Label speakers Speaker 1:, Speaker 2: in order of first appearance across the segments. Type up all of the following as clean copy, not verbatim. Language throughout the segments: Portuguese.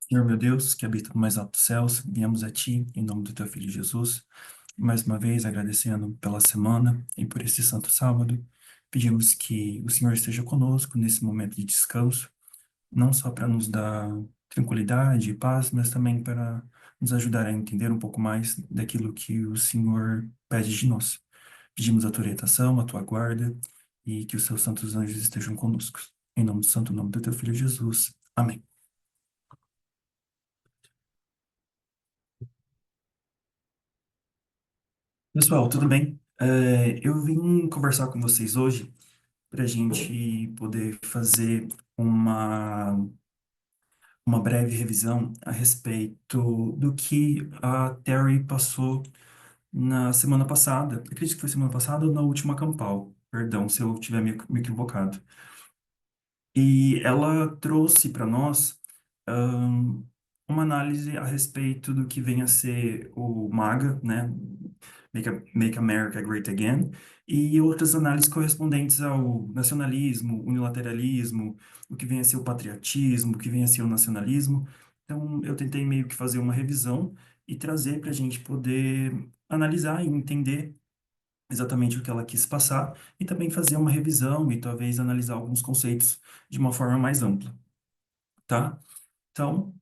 Speaker 1: Senhor meu Deus, que habita no mais alto dos céus, viemos a Ti, em nome do Teu Filho Jesus, mais uma vez agradecendo pela semana e por esse santo sábado. Pedimos que o Senhor esteja conosco nesse momento de descanso, não só para nos dar tranquilidade e paz, mas também para nos ajudar a entender um pouco mais daquilo que o Senhor pede de nós. Pedimos a Tua orientação, a Tua guarda e que os Seus santos anjos estejam conosco. Em nome do santo nome do Teu Filho Jesus. Amém. Pessoal, tudo bem? Eu vim conversar com vocês hoje para a gente poder fazer uma, uma breve revisão a respeito do que a Terry passou na semana passada. Acredito que foi semana passada ou na última Campal. Perdão se eu tiver me equivocado. E ela trouxe para nós ahn, uma análise a respeito do que vem a ser o MAGA, né? Make America Great Again, e outras análises correspondentes ao nacionalismo, unilateralismo, o que vem a ser o patriotismo, o que vem a ser o nacionalismo. Então, eu tentei meio que fazer uma revisão e trazer para a gente poder analisar e entender exatamente o que ela quis passar e também fazer uma revisão e talvez analisar alguns conceitos de uma forma mais ampla, tá? Então,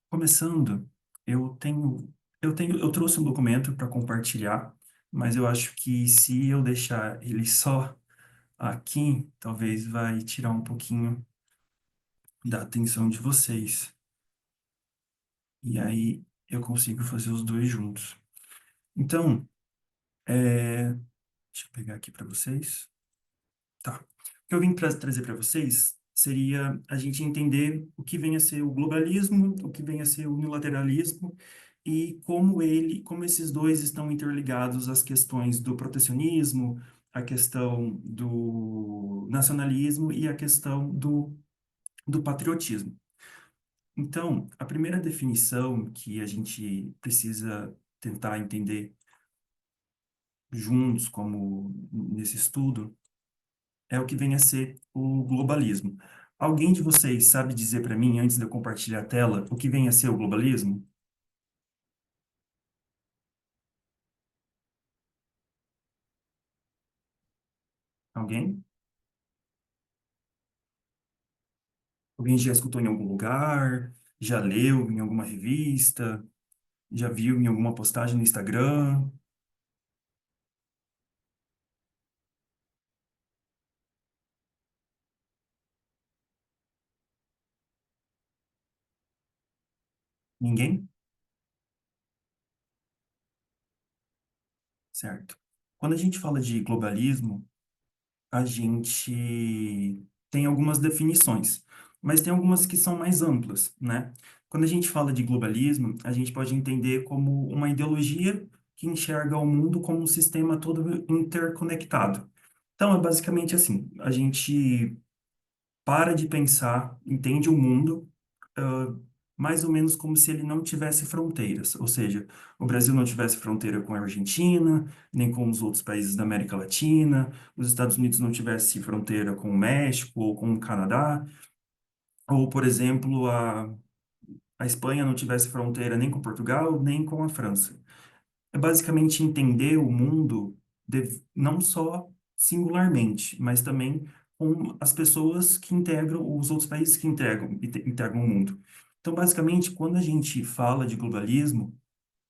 Speaker 1: começando, eu trouxe um documento para compartilhar, mas eu acho que se eu deixar ele só aqui, talvez vai tirar um pouquinho da atenção de vocês. E aí eu consigo fazer os dois juntos. Então, deixa eu pegar aqui para vocês. Tá. O que eu vim trazer para vocês seria a gente entender o que vem a ser o globalismo, o que vem a ser o unilateralismo e como esses dois estão interligados às questões do protecionismo, a questão do nacionalismo e a questão do patriotismo. Então, a primeira definição que a gente precisa tentar entender juntos, como nesse estudo, é o que vem a ser o globalismo. Alguém de vocês sabe dizer para mim, antes de eu compartilhar a tela, o que vem a ser o globalismo? Alguém? Alguém já escutou em algum lugar? Já leu em alguma revista? Já viu em alguma postagem no Instagram? Ninguém? Certo. Quando a gente fala de globalismo, a gente tem algumas definições, mas tem algumas que são mais amplas, né? Quando a gente fala de globalismo, a gente pode entender como uma ideologia que enxerga o mundo como um sistema todo interconectado. Então, é basicamente assim, a gente para de pensar, entende o mundo, ah, mais ou menos como se ele não tivesse fronteiras, ou seja, o Brasil não tivesse fronteira com a Argentina, nem com os outros países da América Latina, os Estados Unidos não tivesse fronteira com o México ou com o Canadá, ou, por exemplo, a Espanha não tivesse fronteira nem com Portugal, nem com a França. É basicamente entender o mundo não só singularmente, mas também com as pessoas que integram, os outros países que integram o mundo. Então, basicamente, quando a gente fala de globalismo,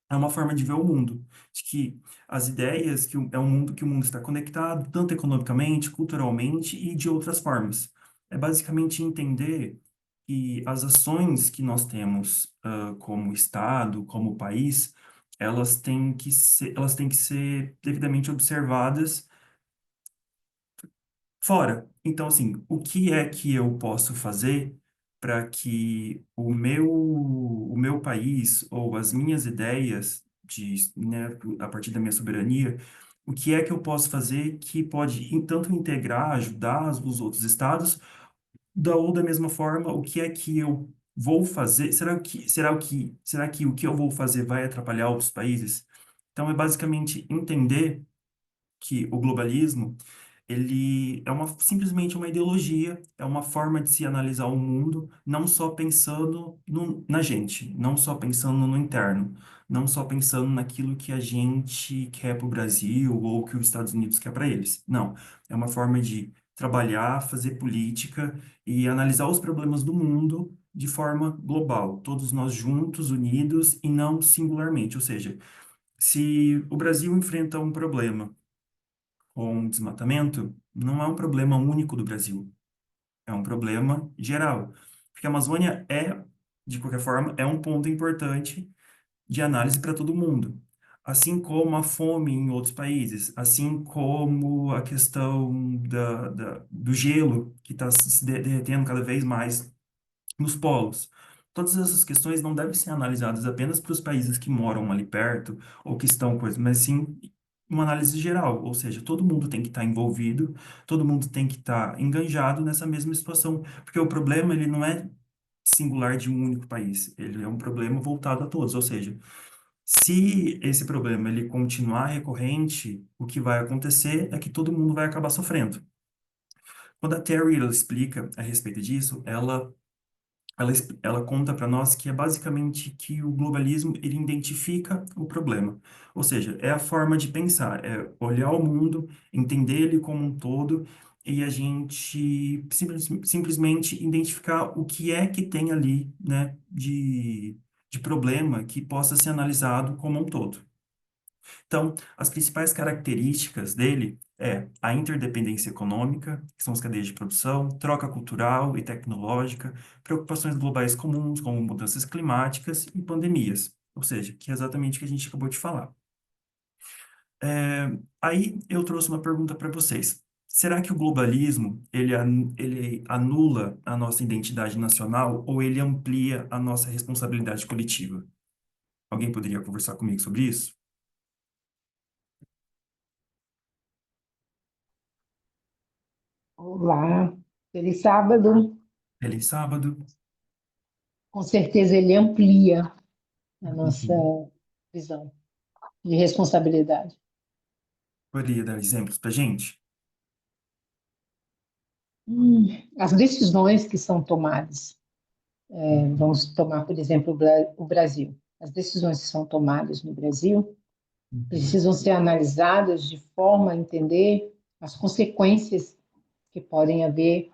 Speaker 1: é uma forma de ver o mundo, de que as ideias que é um mundo que o mundo está conectado, tanto economicamente, culturalmente e de outras formas. É basicamente entender que as ações que nós temos, como Estado, como país, elas têm que ser devidamente observadas fora. Então, assim, o que é que eu posso fazer para que o meu país ou as minhas ideias né, a partir da minha soberania, o que é que eu posso fazer que pode, tanto integrar, ajudar os outros estados, ou da mesma forma, o que é que eu vou fazer? Será que o que eu vou fazer vai atrapalhar outros países? Então, é basicamente entender que o globalismo ele é simplesmente uma ideologia, é uma forma de se analisar o mundo, não só pensando na gente, não só pensando no interno, não só pensando naquilo que a gente quer para o Brasil ou que os Estados Unidos quer para eles. Não, é uma forma de trabalhar, fazer política e analisar os problemas do mundo de forma global, todos nós juntos, unidos e não singularmente. Ou seja, se o Brasil enfrenta um problema com desmatamento, não é um problema único do Brasil, é um problema geral. Porque a Amazônia de qualquer forma, é um ponto importante de análise para todo mundo. Assim como a fome em outros países, assim como a questão do gelo, que está se derretendo cada vez mais nos polos. Todas essas questões não devem ser analisadas apenas para os países que moram ali perto ou que estão coisas, mas sim uma análise geral, ou seja, todo mundo tem que estar envolvido, todo mundo tem que estar enganjado nessa mesma situação, porque o problema ele não é singular de um único país, ele é um problema voltado a todos, ou seja, se esse problema ele continuar recorrente, o que vai acontecer é que todo mundo vai acabar sofrendo. Quando a Terry ela explica a respeito disso, ela conta para nós que é basicamente que o globalismo ele identifica o problema, ou seja, é a forma de pensar, é olhar o mundo, entender ele como um todo e a gente simplesmente identificar o que é que tem ali, né, de problema que possa ser analisado como um todo. Então, as principais características dele é a interdependência econômica, que são as cadeias de produção, troca cultural e tecnológica, preocupações globais comuns, como mudanças climáticas e pandemias, ou seja, que é exatamente o que a gente acabou de falar. Aí eu trouxe uma pergunta para vocês. Será que o globalismo ele anula a nossa identidade nacional ou ele amplia a nossa responsabilidade coletiva? Alguém poderia conversar comigo sobre isso?
Speaker 2: Olá, feliz sábado.
Speaker 1: Feliz sábado.
Speaker 2: Com certeza ele amplia a nossa
Speaker 1: Uhum.
Speaker 2: visão de responsabilidade.
Speaker 1: Poderia dar exemplos para gente?
Speaker 2: Hum, as decisões que são tomadas,
Speaker 1: Uhum.
Speaker 2: vamos tomar, por exemplo, o Brasil. As decisões que são tomadas no Brasil
Speaker 1: Uhum.
Speaker 2: precisam ser analisadas de forma a entender as consequências que podem haver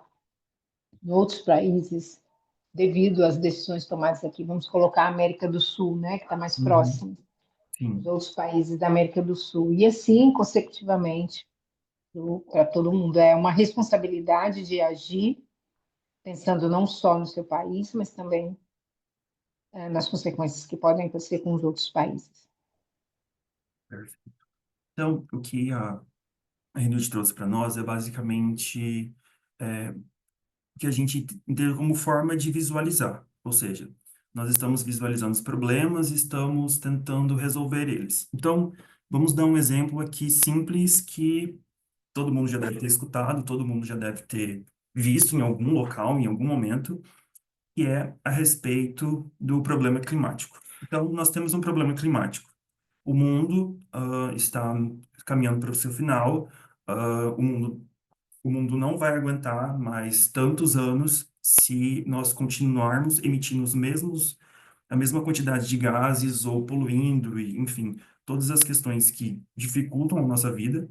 Speaker 2: em outros países devido às decisões tomadas aqui. Vamos colocar a América do Sul, né, que está mais
Speaker 1: Uhum.
Speaker 2: próximo dos
Speaker 1: Sim,
Speaker 2: outros países da América do Sul. E assim, consecutivamente, para todo mundo. É uma responsabilidade de agir, pensando não só no seu país, mas também nas consequências que podem acontecer com os outros países.
Speaker 1: perfeito. Então, o que a Renude trouxe para nós é basicamente o que a gente entende como forma de visualizar. Ou seja, nós estamos visualizando os problemas e estamos tentando resolver eles. Então, vamos dar um exemplo aqui simples que todo mundo já deve ter escutado, todo mundo já deve ter visto em algum local, em algum momento, que é a respeito do problema climático. Então, nós temos um problema climático. O mundo está caminhando para o seu final. O mundo não vai aguentar mais tantos anos se nós continuarmos emitindo a mesma quantidade de gases ou poluindo, e, enfim, todas as questões que dificultam a nossa vida.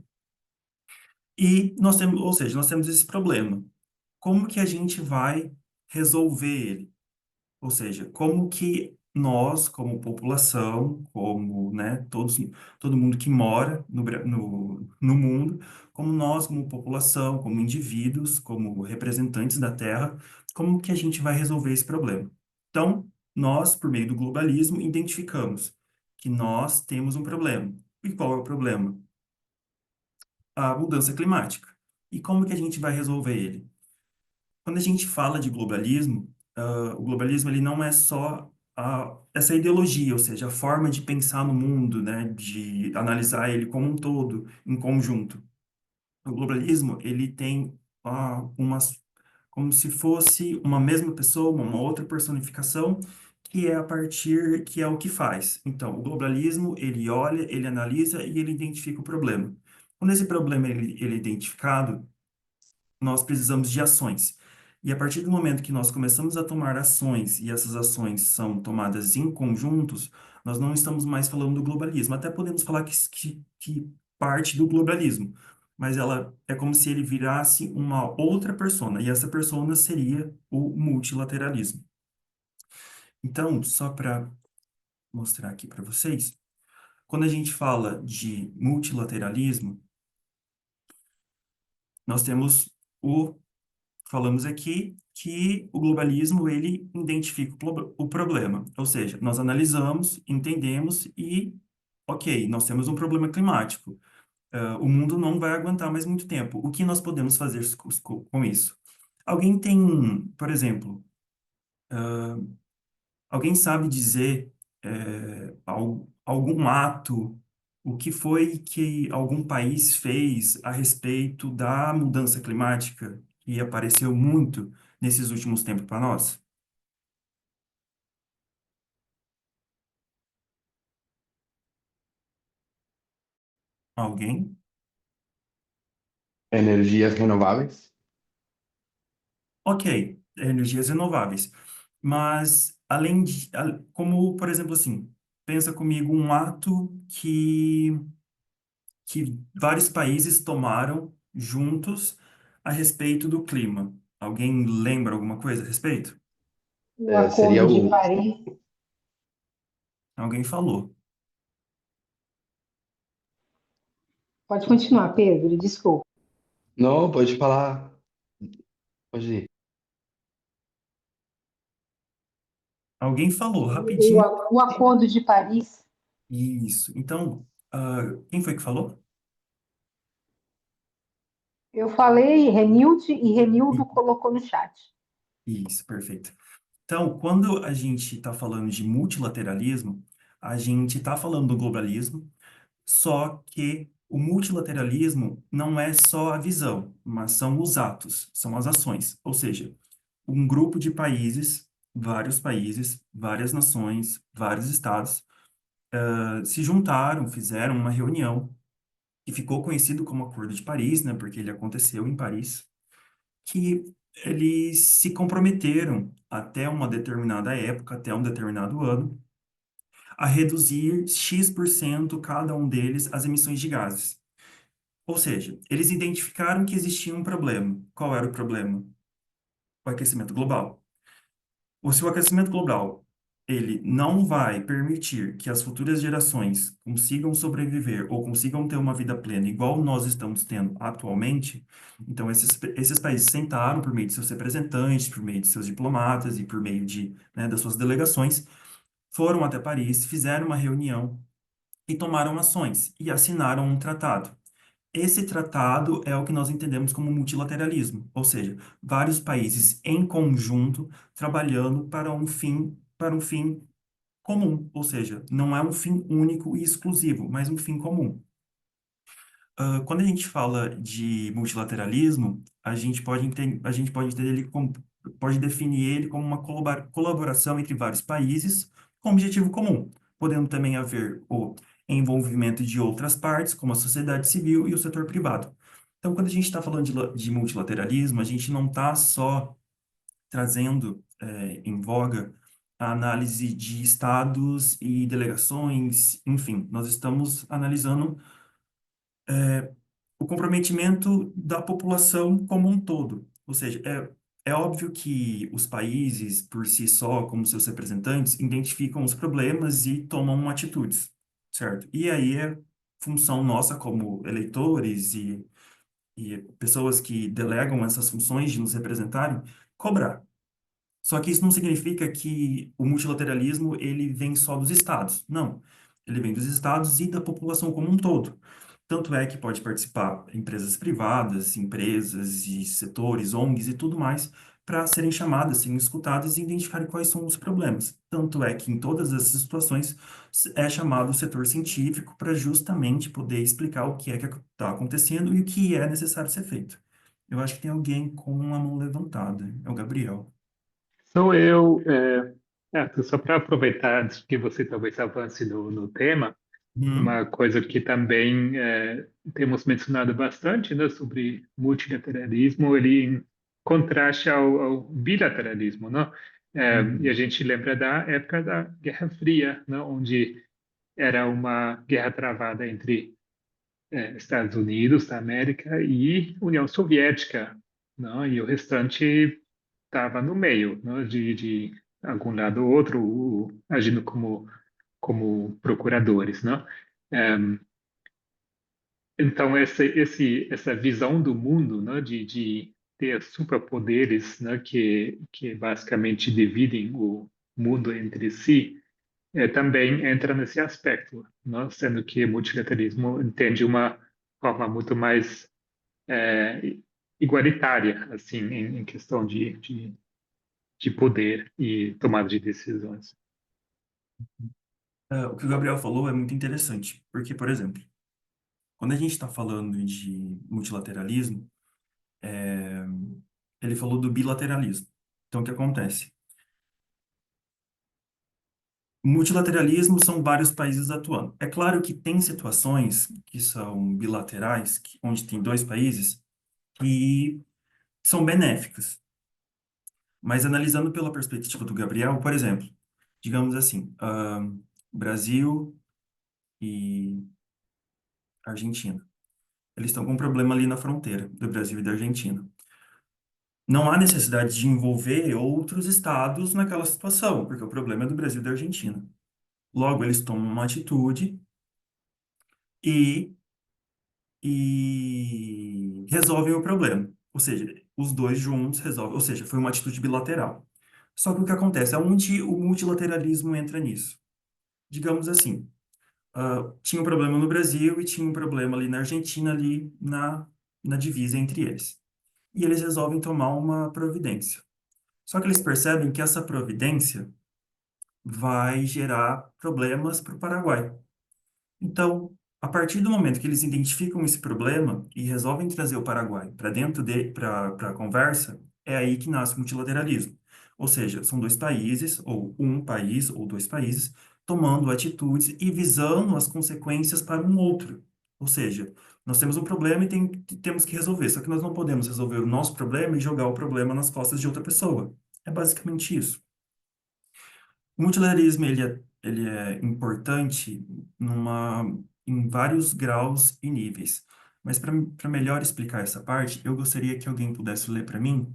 Speaker 1: E nós temos, ou seja, nós temos esse problema. Como que a gente vai resolver ele? Ou seja, como que nós, como população, como, né, todo mundo que mora no mundo, como nós, como população, como indivíduos, como representantes da Terra, como que a gente vai resolver esse problema? Então, nós, por meio do globalismo, identificamos que nós temos um problema. E qual é o problema? A mudança climática. E como que a gente vai resolver ele? Quando a gente fala de globalismo, o globalismo ele não é só essa ideologia, ou seja, a forma de pensar no mundo, né, de analisar ele como um todo, em conjunto. O globalismo ele tem como se fosse uma mesma pessoa, uma outra personificação, que é o que faz. Então, o globalismo ele olha, ele analisa e ele identifica o problema. Quando esse problema ele é identificado, nós precisamos de ações. E a partir do momento que nós começamos a tomar ações e essas ações são tomadas em conjuntos, nós não estamos mais falando do globalismo. Até podemos falar que parte do globalismo, mas ela é como se ele virasse uma outra persona, e essa persona seria o multilateralismo. Então, só para mostrar aqui para vocês, quando a gente fala de multilateralismo, nós temos o falamos aqui que o globalismo ele identifica o problema, ou seja, nós analisamos, entendemos e, ok, nós temos um problema climático. O mundo não vai aguentar mais muito tempo. O que nós podemos fazer com isso? Alguém tem, por exemplo, alguém sabe dizer algum ato, o que foi que algum país fez a respeito da mudança climática que apareceu muito nesses últimos tempos para nós? Alguém?
Speaker 3: Energias renováveis?
Speaker 1: Ok, energias renováveis. Mas, além de, como, por exemplo, assim, pensa comigo um ato que vários países tomaram juntos a respeito do clima. Alguém lembra alguma coisa a respeito?
Speaker 2: O
Speaker 3: É, seria
Speaker 2: Acordo de
Speaker 3: o.
Speaker 2: Paris.
Speaker 1: Alguém falou.
Speaker 2: Pode continuar, Pedro, desculpa.
Speaker 3: Não, pode falar. Pode ir.
Speaker 1: Alguém falou rapidinho.
Speaker 2: O Acordo de Paris.
Speaker 1: Isso. Então, quem foi que falou?
Speaker 2: Eu falei Renilde e Renildo colocou no chat.
Speaker 1: Isso, perfeito. Então, quando a gente está falando de multilateralismo, a gente está falando do globalismo, só que o multilateralismo não é só a visão, mas são os atos, são as ações. Ou seja, um grupo de países, várias nações, vários estados, se juntaram, fizeram uma reunião, que ficou conhecido como Acordo de Paris, né, porque ele aconteceu em Paris, que eles se comprometeram até uma determinada época, até um determinado ano, a reduzir X% cada um deles as emissões de gases. Ou seja, eles identificaram que existia um problema. Qual era o problema? O aquecimento global. Ou se o aquecimento global ele não vai permitir que as futuras gerações consigam sobreviver ou consigam ter uma vida plena igual nós estamos tendo atualmente, então esses países sentaram por meio de seus representantes, por meio de seus diplomatas e por meio de, né, das suas delegações, foram até Paris, fizeram uma reunião e tomaram ações e assinaram um tratado. Esse tratado é o que nós entendemos como multilateralismo, ou seja, vários países em conjunto trabalhando para um fim comum, ou seja, não é um fim único e exclusivo, mas um fim comum. Quando a gente fala de multilateralismo, a gente pode entender ele como, pode definir ele como uma colaboração entre vários países com objetivo comum, podendo também haver o envolvimento de outras partes, como a sociedade civil e o setor privado. Então, quando a gente está falando de multilateralismo, a gente não está só trazendo em voga a análise de estados e delegações, enfim, nós estamos analisando o comprometimento da população como um todo. Ou seja, é óbvio que os países, por si só, como seus representantes, identificam os problemas e tomam atitudes, certo? E aí é função nossa como eleitores e pessoas que delegam essas funções de nos representarem, cobrar. Só que isso não significa que o multilateralismo ele vem só dos estados. Não. Ele vem dos estados e da população como um todo. Tanto é que pode participar empresas privadas, empresas e setores, ONGs e tudo mais, para serem chamadas, serem escutadas e identificarem quais são os problemas. Tanto é que em todas essas situações é chamado o setor científico para justamente poder explicar o que é que está acontecendo e o que é necessário ser feito. Eu acho que tem alguém com a mão levantada. É o Gabriel.
Speaker 4: Sou eu, só para aproveitar antes que você talvez avance no tema,
Speaker 1: Uhum,
Speaker 4: Uma coisa que também temos mencionado bastante, né, sobre multilateralismo, ele em contraste ao bilateralismo, né? E a
Speaker 1: uhum,
Speaker 4: gente lembra da época da Guerra Fria, né, onde era uma guerra travada entre Estados Unidos da América e União Soviética, né? E o restante estava no meio, né, de algum lado ou outro, agindo como procuradores, né? Então, essa visão do mundo, né, de ter superpoderes, né, que basicamente dividem o mundo entre si, também entra nesse aspecto, né, sendo que o multilateralismo entende uma forma muito mais é, igualitária, assim, em questão de poder e tomada de decisões.
Speaker 1: o que o Gabriel falou é muito interessante, porque, por exemplo, quando a gente está falando de multilateralismo, ele falou do bilateralismo. Então, o que acontece? O multilateralismo são vários países atuando. É claro que tem situações que são bilaterais, onde tem dois países, que são benéficas. Mas analisando pela perspectiva do Gabriel, por exemplo, digamos assim, Brasil e Argentina. Eles estão com um problema ali na fronteira do Brasil e da Argentina. Não há necessidade de envolver outros estados naquela situação, porque o problema é do Brasil e da Argentina. Logo, eles tomam uma atitude e, e resolvem o problema. Ou seja, os dois juntos resolvem. Ou seja, foi uma atitude bilateral. Só que o que acontece? Aonde o multilateralismo entra nisso? Digamos assim, tinha um problema no Brasil e tinha um problema ali na Argentina, ali na divisa entre eles. E eles resolvem tomar uma providência. Só que eles percebem que essa providência vai gerar problemas para o Paraguai. Então, a partir do momento que eles identificam esse problema e resolvem trazer o Paraguai para dentro para a conversa, é aí que nasce o multilateralismo. Ou seja, são dois países, ou um país, ou dois países, tomando atitudes e visando as consequências para um outro. Ou seja, nós temos um problema e temos que resolver, só que nós não podemos resolver o nosso problema e jogar o problema nas costas de outra pessoa. É basicamente isso. O multilateralismo ele é importante em vários graus e níveis. Mas para melhor explicar essa parte, eu gostaria que alguém pudesse ler para mim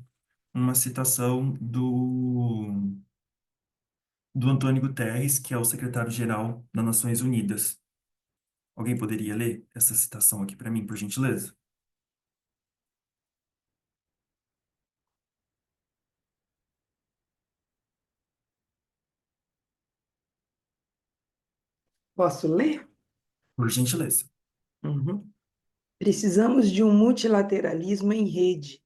Speaker 1: uma citação do Antônio Guterres, que é o secretário-geral das Nações Unidas. Alguém poderia ler essa citação aqui para mim, por gentileza?
Speaker 5: Posso ler?
Speaker 1: Por gentileza.
Speaker 5: Uhum. Precisamos de um multilateralismo em rede,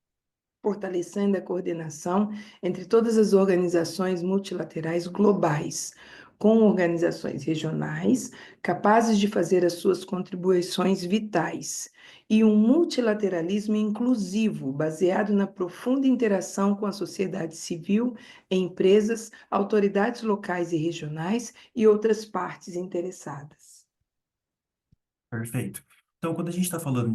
Speaker 5: fortalecendo a coordenação entre todas as organizações multilaterais globais, com organizações regionais capazes de fazer as suas contribuições vitais, e um multilateralismo inclusivo, baseado na profunda interação com a sociedade civil, empresas, autoridades locais e regionais e outras partes interessadas.
Speaker 1: Perfeito. Então, quando a gente está falando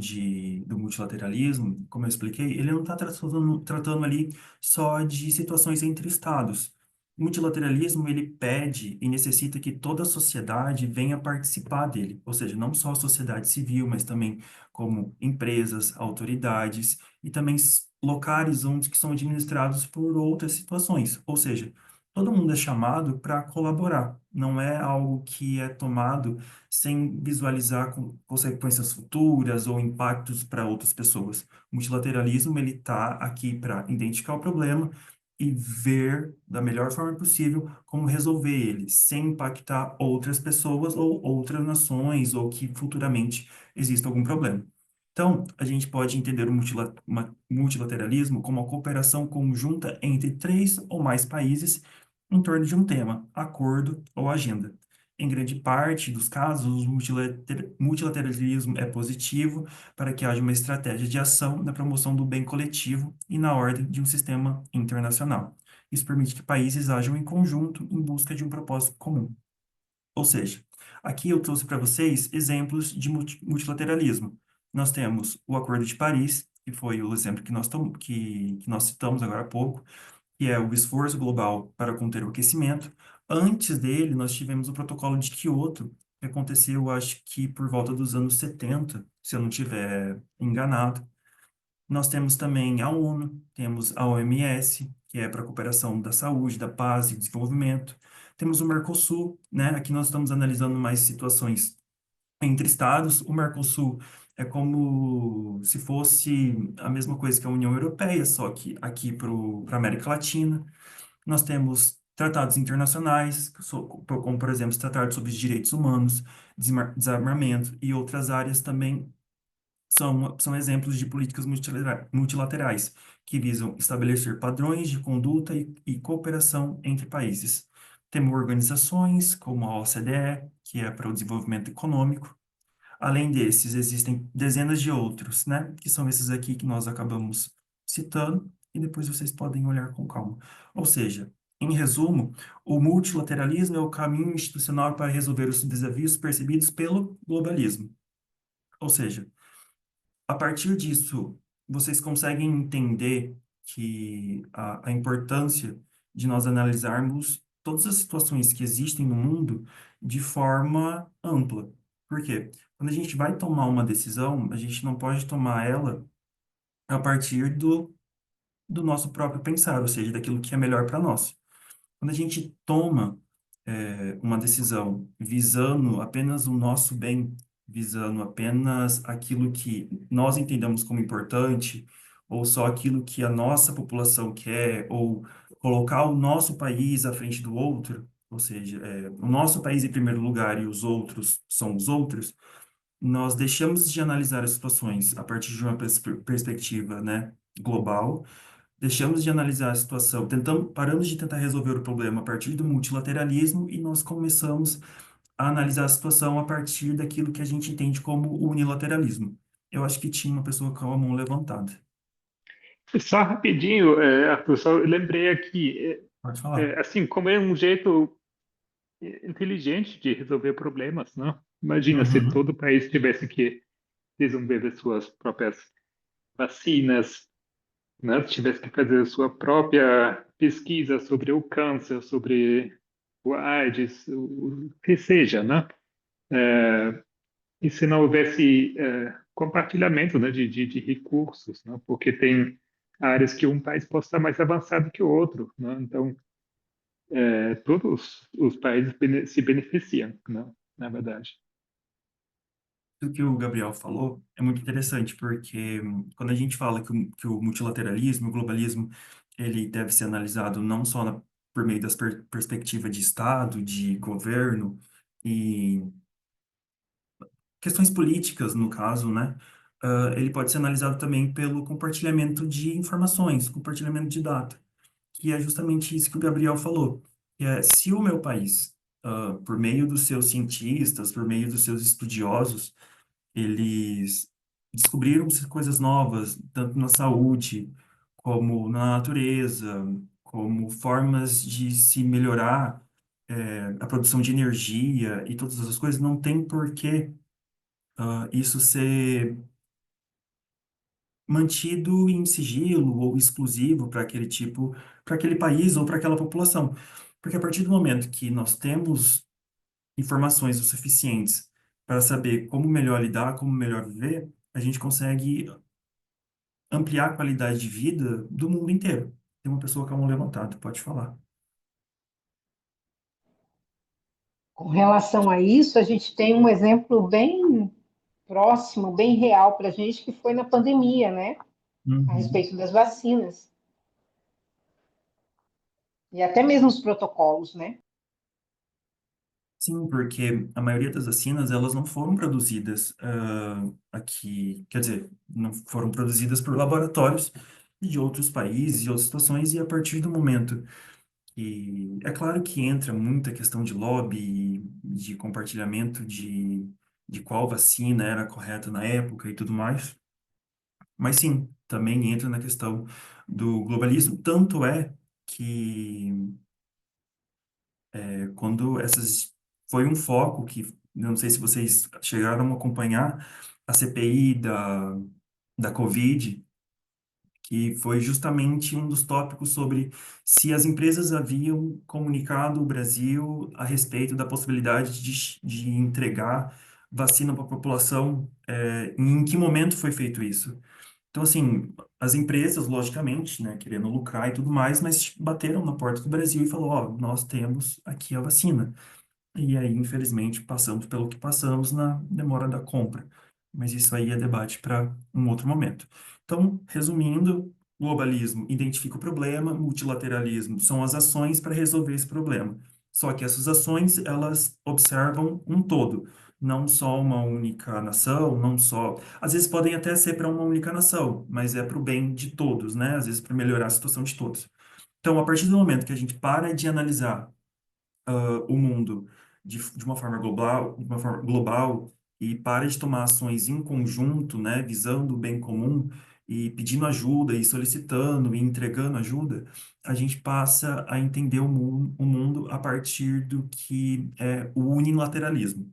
Speaker 1: do multilateralismo, como eu expliquei, ele não está tratando ali só de situações entre estados. O multilateralismo, ele pede e necessita que toda a sociedade venha participar dele, ou seja, não só a sociedade civil, mas também como empresas, autoridades e também locais onde que são administrados por outras situações. Ou seja, todo mundo é chamado para colaborar, não é algo que é tomado sem visualizar consequências futuras ou impactos para outras pessoas. O multilateralismo ele está aqui para identificar o problema e ver da melhor forma possível como resolver ele, sem impactar outras pessoas ou outras nações ou que futuramente exista algum problema. Então, a gente pode entender o multilateralismo como a cooperação conjunta entre três ou mais países em torno de um tema, acordo ou agenda. Em grande parte dos casos, o multilateralismo é positivo para que haja uma estratégia de ação na promoção do bem coletivo e na ordem de um sistema internacional. Isso permite que países ajam em conjunto em busca de um propósito comum. Ou seja, aqui eu trouxe para vocês exemplos de multilateralismo. Nós temos o Acordo de Paris, que foi o exemplo que nós citamos agora há pouco, que é o esforço global para conter o aquecimento. Antes dele, nós tivemos o Protocolo de Kyoto, que aconteceu, acho que por volta dos anos 70, se eu não estiver enganado. Nós temos também a ONU, temos a OMS, que é para a cooperação da saúde, da paz e desenvolvimento. Temos o Mercosul, né? Aqui nós estamos analisando mais situações entre estados. O Mercosul é como se fosse a mesma coisa que a União Europeia, só que aqui para a América Latina. Nós temos tratados internacionais, como, por exemplo, os tratados sobre os direitos humanos, desarmamento e outras áreas também são exemplos de políticas multilaterais que visam estabelecer padrões de conduta e cooperação entre países. Temos organizações como a OCDE, que é para o desenvolvimento econômico. Além desses, existem dezenas de outros, né? Que são esses aqui que nós acabamos citando, e depois vocês podem olhar com calma. Ou seja, em resumo, o multilateralismo é o caminho institucional para resolver os desafios percebidos pelo globalismo. Ou seja, a partir disso, vocês conseguem entender que a importância de nós analisarmos todas as situações que existem no mundo de forma ampla. Por quê? Quando a gente vai tomar uma decisão, a gente não pode tomar ela a partir do nosso próprio pensar, ou seja, daquilo que é melhor para nós. Quando a gente toma uma decisão visando apenas o nosso bem, visando apenas aquilo que nós entendemos como importante, ou só aquilo que a nossa população quer, ou colocar o nosso país à frente do outro, ou seja, o nosso país em primeiro lugar e os outros são os outros, nós deixamos de analisar as situações a partir de uma perspectiva, né, global. Deixamos de analisar a situação, paramos de tentar resolver o problema a partir do multilateralismo e nós começamos a analisar a situação a partir daquilo que a gente entende como o unilateralismo. Eu acho que tinha uma pessoa com a mão levantada.
Speaker 4: Só rapidinho, Arthur, só eu lembrei aqui,
Speaker 1: Pode falar.
Speaker 4: assim, como é um jeito inteligente de resolver problemas, não? Imagina se
Speaker 1: Uhum.
Speaker 4: todo país tivesse que desenvolver suas próprias vacinas, né? Tivesse que fazer a sua própria pesquisa sobre o câncer, sobre o AIDS, o que seja, né? E se não houvesse compartilhamento, né, de recursos, né? Porque tem áreas que um país pode estar mais avançado que o outro, né? Então, todos os países se beneficiam, né? Na verdade.
Speaker 1: O que o Gabriel falou é muito interessante, porque quando a gente fala que o multilateralismo, o globalismo, ele deve ser analisado não só por meio das perspectivas de Estado, de governo, e questões políticas, no caso, né? Ele pode ser analisado também pelo compartilhamento de informações, compartilhamento de data, que é justamente isso que o Gabriel falou, que é se o meu país, por meio dos seus cientistas, por meio dos seus estudiosos, eles descobriram coisas novas, tanto na saúde, como na natureza, como formas de se melhorar, a produção de energia e todas essas coisas, não tem por que isso ser mantido em sigilo ou exclusivo para aquele país ou para aquela população. Porque a partir do momento que nós temos informações o suficientes para saber como melhor lidar, como melhor viver, a gente consegue ampliar a qualidade de vida do mundo inteiro. Tem uma pessoa com a mão levantada, pode falar.
Speaker 2: Com relação a isso, a gente tem um exemplo bem próximo, bem real para a gente, que foi na pandemia, né? A
Speaker 1: Uhum.
Speaker 2: respeito das vacinas. E até mesmo os protocolos, né?
Speaker 1: Sim, porque a maioria das vacinas, elas não foram produzidas aqui, quer dizer, não foram produzidas por laboratórios de outros países, de outras situações, e a partir do momento que, é claro que entra muita questão de lobby, de compartilhamento de qual vacina era correta na época e tudo mais, mas sim, também entra na questão do globalismo, tanto é que quando essas foi um foco que, eu não sei se vocês chegaram a acompanhar a CPI da Covid, que foi justamente um dos tópicos sobre se as empresas haviam comunicado o Brasil a respeito da possibilidade de entregar vacina para a população, e em que momento foi feito isso. Então, assim, as empresas, logicamente, né, querendo lucrar e tudo mais, mas bateram na porta do Brasil e falou, ó, nós temos aqui a vacina. E aí, infelizmente, passamos pelo que passamos na demora da compra. Mas isso aí é debate para um outro momento. Então, resumindo, globalismo identifica o problema, multilateralismo são as ações para resolver esse problema. Só que essas ações, elas observam um todo, não só uma única nação, não só. Às vezes podem até ser para uma única nação, mas é para o bem de todos, né? Às vezes para melhorar a situação de todos. Então, a partir do momento que a gente para de analisar o mundo de uma forma global e para de tomar ações em conjunto, né, visando o bem comum e pedindo ajuda e solicitando e entregando ajuda, a gente passa a entender o mundo a partir do que é o unilateralismo.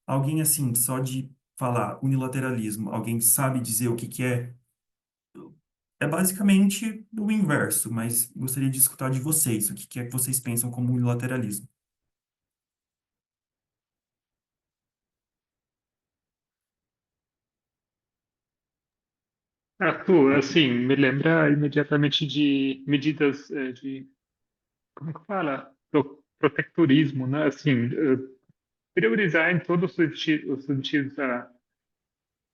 Speaker 1: Alguém assim, só de falar unilateralismo, alguém sabe dizer o que que é? É basicamente o inverso, mas gostaria de escutar de vocês, o que é que vocês pensam como unilateralismo.
Speaker 4: Arthur, assim, me lembra imediatamente de medidas de, como que fala? Protectorismo, né? Assim, priorizar em todos os sentidos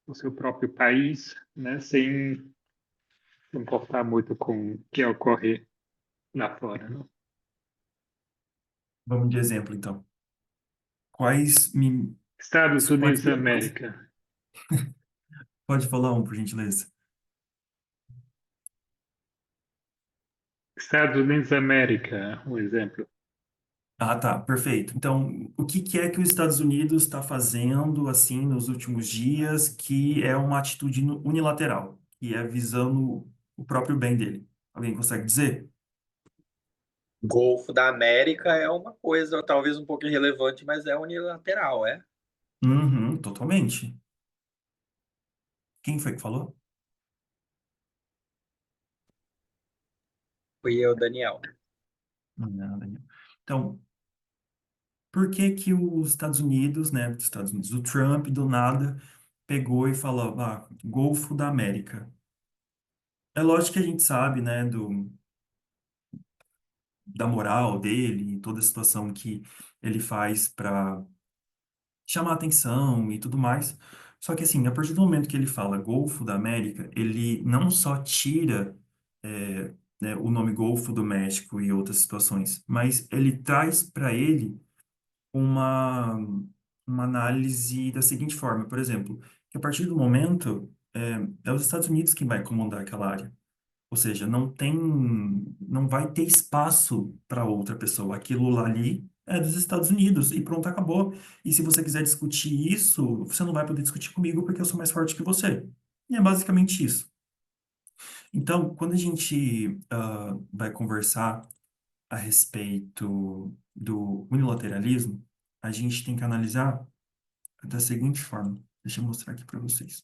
Speaker 4: o seu próprio país, né? Sem se importar muito com o que ocorre lá fora, né?
Speaker 1: Vamos de exemplo, então.
Speaker 4: Estados
Speaker 1: Você pode
Speaker 4: Unidos da
Speaker 1: ser,
Speaker 4: América.
Speaker 1: pode falar um, por gentileza?
Speaker 4: Estados Unidos da América, um exemplo.
Speaker 1: Ah, tá, perfeito. Então, o que que é que os Estados Unidos está fazendo, assim, nos últimos dias, que é uma atitude unilateral, que é visando o próprio bem dele? Alguém consegue dizer?
Speaker 6: Golfo da América é uma coisa talvez um pouco irrelevante, mas é unilateral, é?
Speaker 1: Uhum, totalmente. Quem foi que falou?
Speaker 6: Fui eu, Daniel.
Speaker 1: Não, Daniel. Então, por que que os Estados Unidos, né, os Estados Unidos, o Trump, do nada, pegou e falou, ah, Golfo da América? É lógico que a gente sabe, né, da moral dele, toda a situação que ele faz para chamar atenção e tudo mais. Só que assim, a partir do momento que ele fala Golfo da América, ele não só tira né, o nome Golfo do México e outras situações, mas ele traz para ele uma, uma análise da seguinte forma, por exemplo, que a partir do momento é os Estados Unidos que vai comandar aquela área. Ou seja, não vai ter espaço para outra pessoa. Aquilo lá ali é dos Estados Unidos e pronto, acabou. E se você quiser discutir isso, você não vai poder discutir comigo porque eu sou mais forte que você. E é basicamente isso. Então, quando a gente vai conversar a respeito do unilateralismo, a gente tem que analisar da seguinte forma. Deixa eu mostrar aqui para vocês.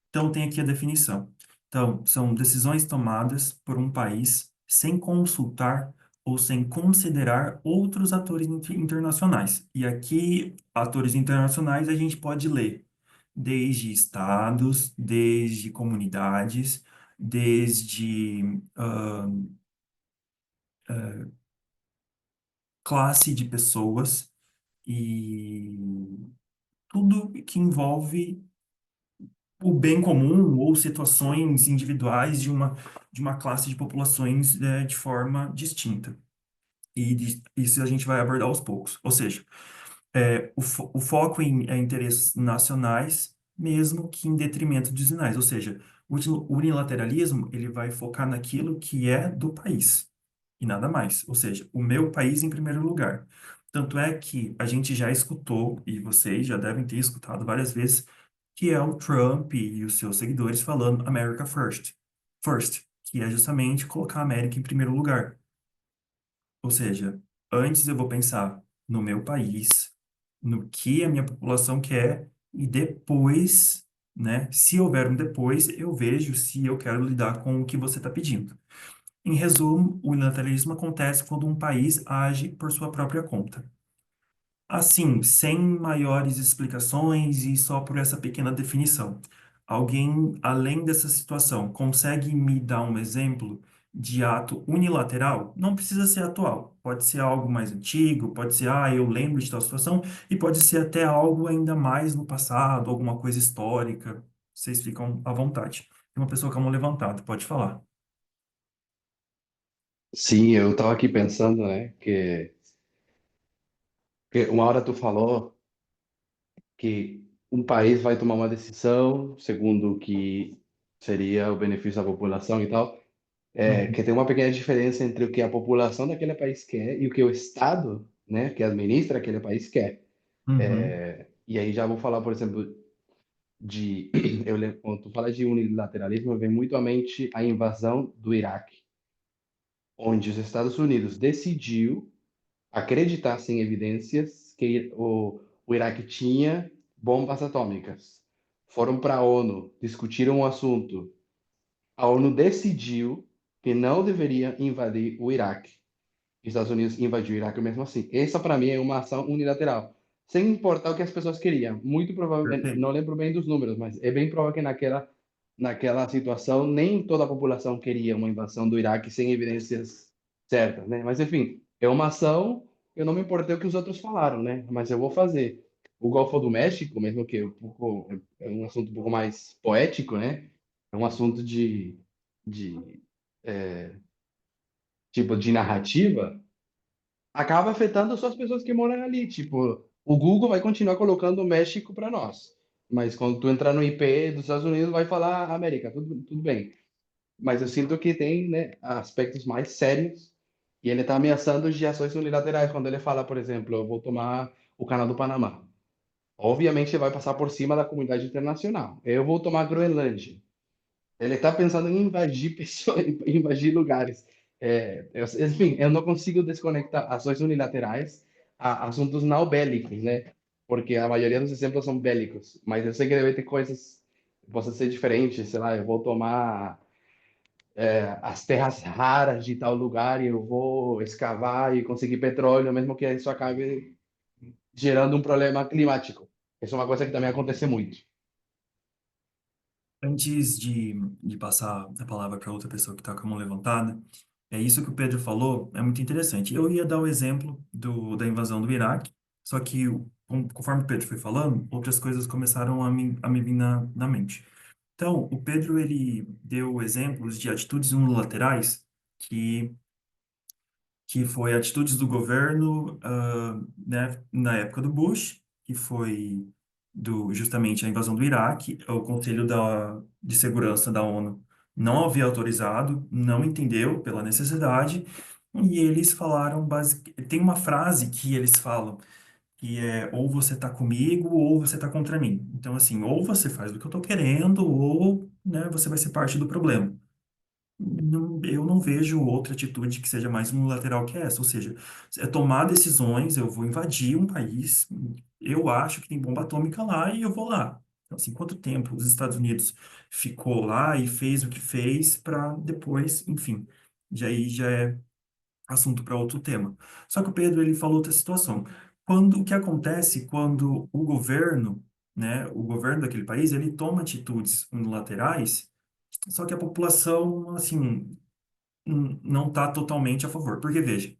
Speaker 1: Então, tem aqui a definição. Então, são decisões tomadas por um país sem consultar ou sem considerar outros atores internacionais. E aqui, atores internacionais, a gente pode ler desde estados, desde comunidades, desde classe de pessoas e tudo que envolve o bem comum ou situações individuais de uma classe de populações de forma distinta. Isso a gente vai abordar aos poucos. Ou seja, o foco em interesses nacionais, mesmo que em detrimento dos nacionais. Ou seja, o unilateralismo ele vai focar naquilo que é do país e nada mais. Ou seja, o meu país em primeiro lugar. Tanto é que a gente já escutou, e vocês já devem ter escutado várias vezes, que é o Trump e os seus seguidores falando America First. First, que é justamente colocar a América em primeiro lugar. Ou seja, antes eu vou pensar no meu país, no que a minha população quer, e depois, né, se houver um depois, eu vejo se eu quero lidar com o que você está pedindo. Em resumo, o unilateralismo acontece quando um país age por sua própria conta. Assim, sem maiores explicações e só por essa pequena definição. Alguém, além dessa situação, consegue me dar um exemplo de ato unilateral? Não precisa ser atual. Pode ser algo mais antigo, pode ser, eu lembro de tal situação, e pode ser até algo ainda mais no passado, alguma coisa histórica. Vocês ficam à vontade. Tem uma pessoa com a mão levantada, pode falar.
Speaker 3: Sim, eu estava aqui pensando, né, que uma hora tu falou que um país vai tomar uma decisão segundo o que seria o benefício da população e tal, que
Speaker 1: Uhum,
Speaker 3: tem uma pequena diferença entre o que a população daquele país quer e o que o Estado, né, que administra aquele país quer.
Speaker 1: uhum,
Speaker 3: E aí já vou falar, por exemplo, de eu lembro, quando tu fala de unilateralismo, vem muito à mente a invasão do Iraque, onde os Estados Unidos decidiu acreditar sem evidências que o Iraque tinha bombas atômicas. Foram para a ONU, discutiram o assunto. A ONU decidiu que não deveria invadir o Iraque. Os Estados Unidos invadiu o Iraque mesmo assim. Essa, para mim, é uma ação unilateral, sem importar o que as pessoas queriam. Muito provavelmente, não
Speaker 1: perfeito.
Speaker 3: lembro bem dos números, mas é bem provável que naquela situação nem toda a população queria uma invasão do Iraque sem evidências certas, né? Mas enfim, é uma ação. Eu não me importei o que os outros falaram, né? Mas eu vou fazer. O Golfo do México, mesmo que é um assunto um pouco mais poético, né? É um assunto de tipo de narrativa, acaba afetando só as pessoas que moram ali. Tipo, o Google vai continuar colocando o México para nós, mas quando tu entrar no IP dos Estados Unidos, vai falar América, tudo bem. Mas eu sinto que tem, né, aspectos mais sérios e ele está ameaçando de ações unilaterais. Quando ele fala, por exemplo, eu vou tomar o canal do Panamá. Obviamente, ele vai passar por cima da comunidade internacional. Eu vou tomar a Groenlândia. Ele está pensando em invadir pessoas, em invadir lugares. Enfim, eu não consigo desconectar ações unilaterais a assuntos não bélicos, né? Porque a maioria dos exemplos são bélicos, mas eu sei que deve ter coisas que possam ser diferentes. Sei lá, eu vou tomar as terras raras de tal lugar e eu vou escavar e conseguir petróleo, mesmo que isso acabe gerando um problema climático. Isso é uma coisa que também acontece muito.
Speaker 1: Antes de passar a palavra para outra pessoa que está com a mão levantada, é isso que o Pedro falou, é muito interessante. Eu ia dar o exemplo da invasão do Iraque, só que conforme o Pedro foi falando, outras coisas começaram a me vir na mente. Então, o Pedro, ele deu exemplos de atitudes unilaterais que foi atitudes do governo, né, na época do Bush, que foi justamente a invasão do Iraque. O Conselho de Segurança da ONU não havia autorizado, não entendeu pela necessidade, e eles falaram, tem uma frase que eles falam, que é ou você está comigo ou você está contra mim. Então, assim, ou você faz o que eu estou querendo, ou, né, você vai ser parte do problema. Eu não vejo outra atitude que seja mais unilateral que essa. Ou seja, é tomar decisões, eu vou invadir um país, eu acho que tem bomba atômica lá e eu vou lá. Então, assim, quanto tempo os Estados Unidos ficou lá e fez o que fez para depois, enfim, já é assunto para outro tema. Só que o Pedro, ele falou outra situação. O que acontece quando o governo, né, o governo daquele país, ele toma atitudes unilaterais, só que a população, assim, não está totalmente a favor. Porque, veja,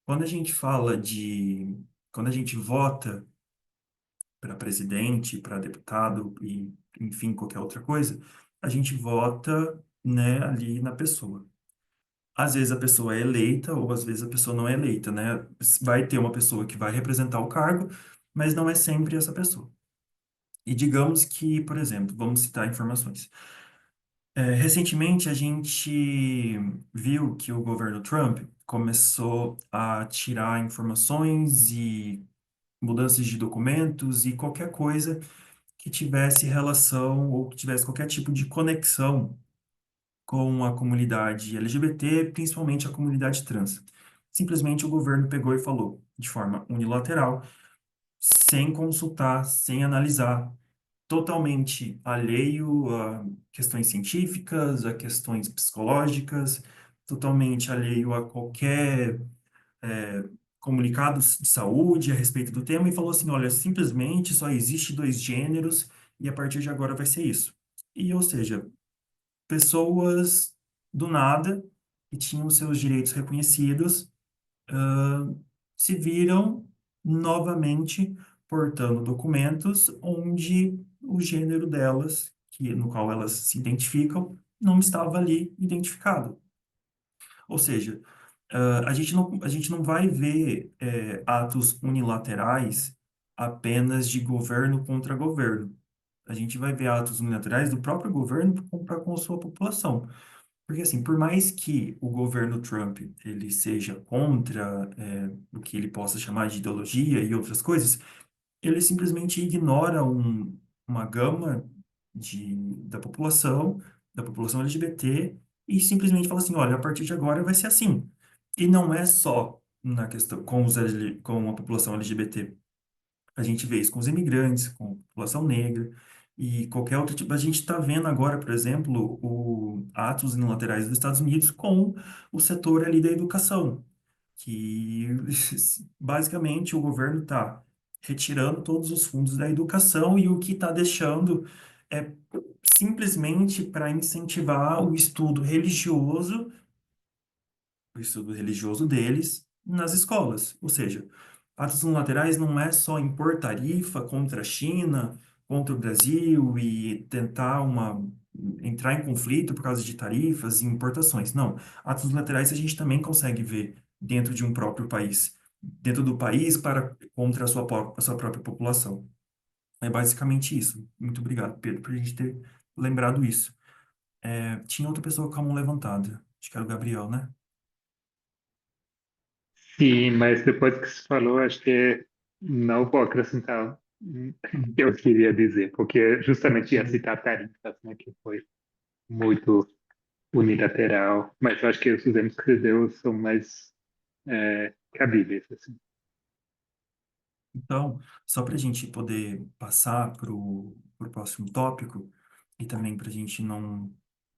Speaker 1: quando a gente fala de. Quando a gente vota para presidente, para deputado e, enfim, qualquer outra coisa, a gente vota, né, ali na pessoa. Às vezes a pessoa é eleita ou às vezes a pessoa não é eleita, né? Vai ter uma pessoa que vai representar o cargo, mas não é sempre essa pessoa. E digamos que, por exemplo, vamos citar informações. Recentemente, a gente viu que o governo Trump começou a tirar informações e mudanças de documentos e qualquer coisa que tivesse relação ou que tivesse qualquer tipo de conexão com a comunidade LGBT, principalmente a comunidade trans. simplesmente o governo pegou e falou, de forma unilateral, sem consultar, sem analisar, totalmente alheio a questões científicas, a questões psicológicas, totalmente alheio a qualquer comunicados de saúde a respeito do tema e falou assim, olha, simplesmente só existe dois gêneros e a partir de agora vai ser isso. E, ou seja, pessoas do nada que tinham seus direitos reconhecidos se viram novamente portando documentos onde o gênero delas, no qual elas se identificam, não estava ali identificado. Ou seja, a gente não vai ver atos unilaterais apenas de governo contra governo. A gente vai ver atos unilaterais do próprio governo para com a sua população. Porque, assim, por mais que o governo Trump ele seja contra o que ele possa chamar de ideologia e outras coisas, ele simplesmente ignora uma gama da população LGBT, e simplesmente fala assim, olha, a partir de agora vai ser assim. E não é só na questão com a população LGBT. A gente vê isso com os imigrantes, com a população negra e qualquer outro tipo. A gente está vendo agora, por exemplo, atos unilaterais dos Estados Unidos com o setor ali da educação, que basicamente o governo está retirando todos os fundos da educação e o que está deixando é simplesmente para incentivar o estudo religioso deles nas escolas. Ou seja, atos unilaterais não é só impor tarifa contra a China, contra o Brasil e tentar entrar em conflito por causa de tarifas e importações. Não. Atos unilaterais a gente também consegue ver dentro de um próprio país, dentro do país contra a sua própria população. É basicamente isso. Muito obrigado, Pedro, por a gente ter lembrado isso. Tinha outra pessoa com a mão levantada. Acho que era o Gabriel, né?
Speaker 4: Sim, mas depois que você falou, acho que não vou acrescentar o que eu queria dizer, porque justamente ia citar tarifas, né, que foi muito unilateral, mas eu acho que os exemplos que você deu são mais cabíveis, assim.
Speaker 1: Então, só para a gente poder passar para o próximo tópico, e também para a gente não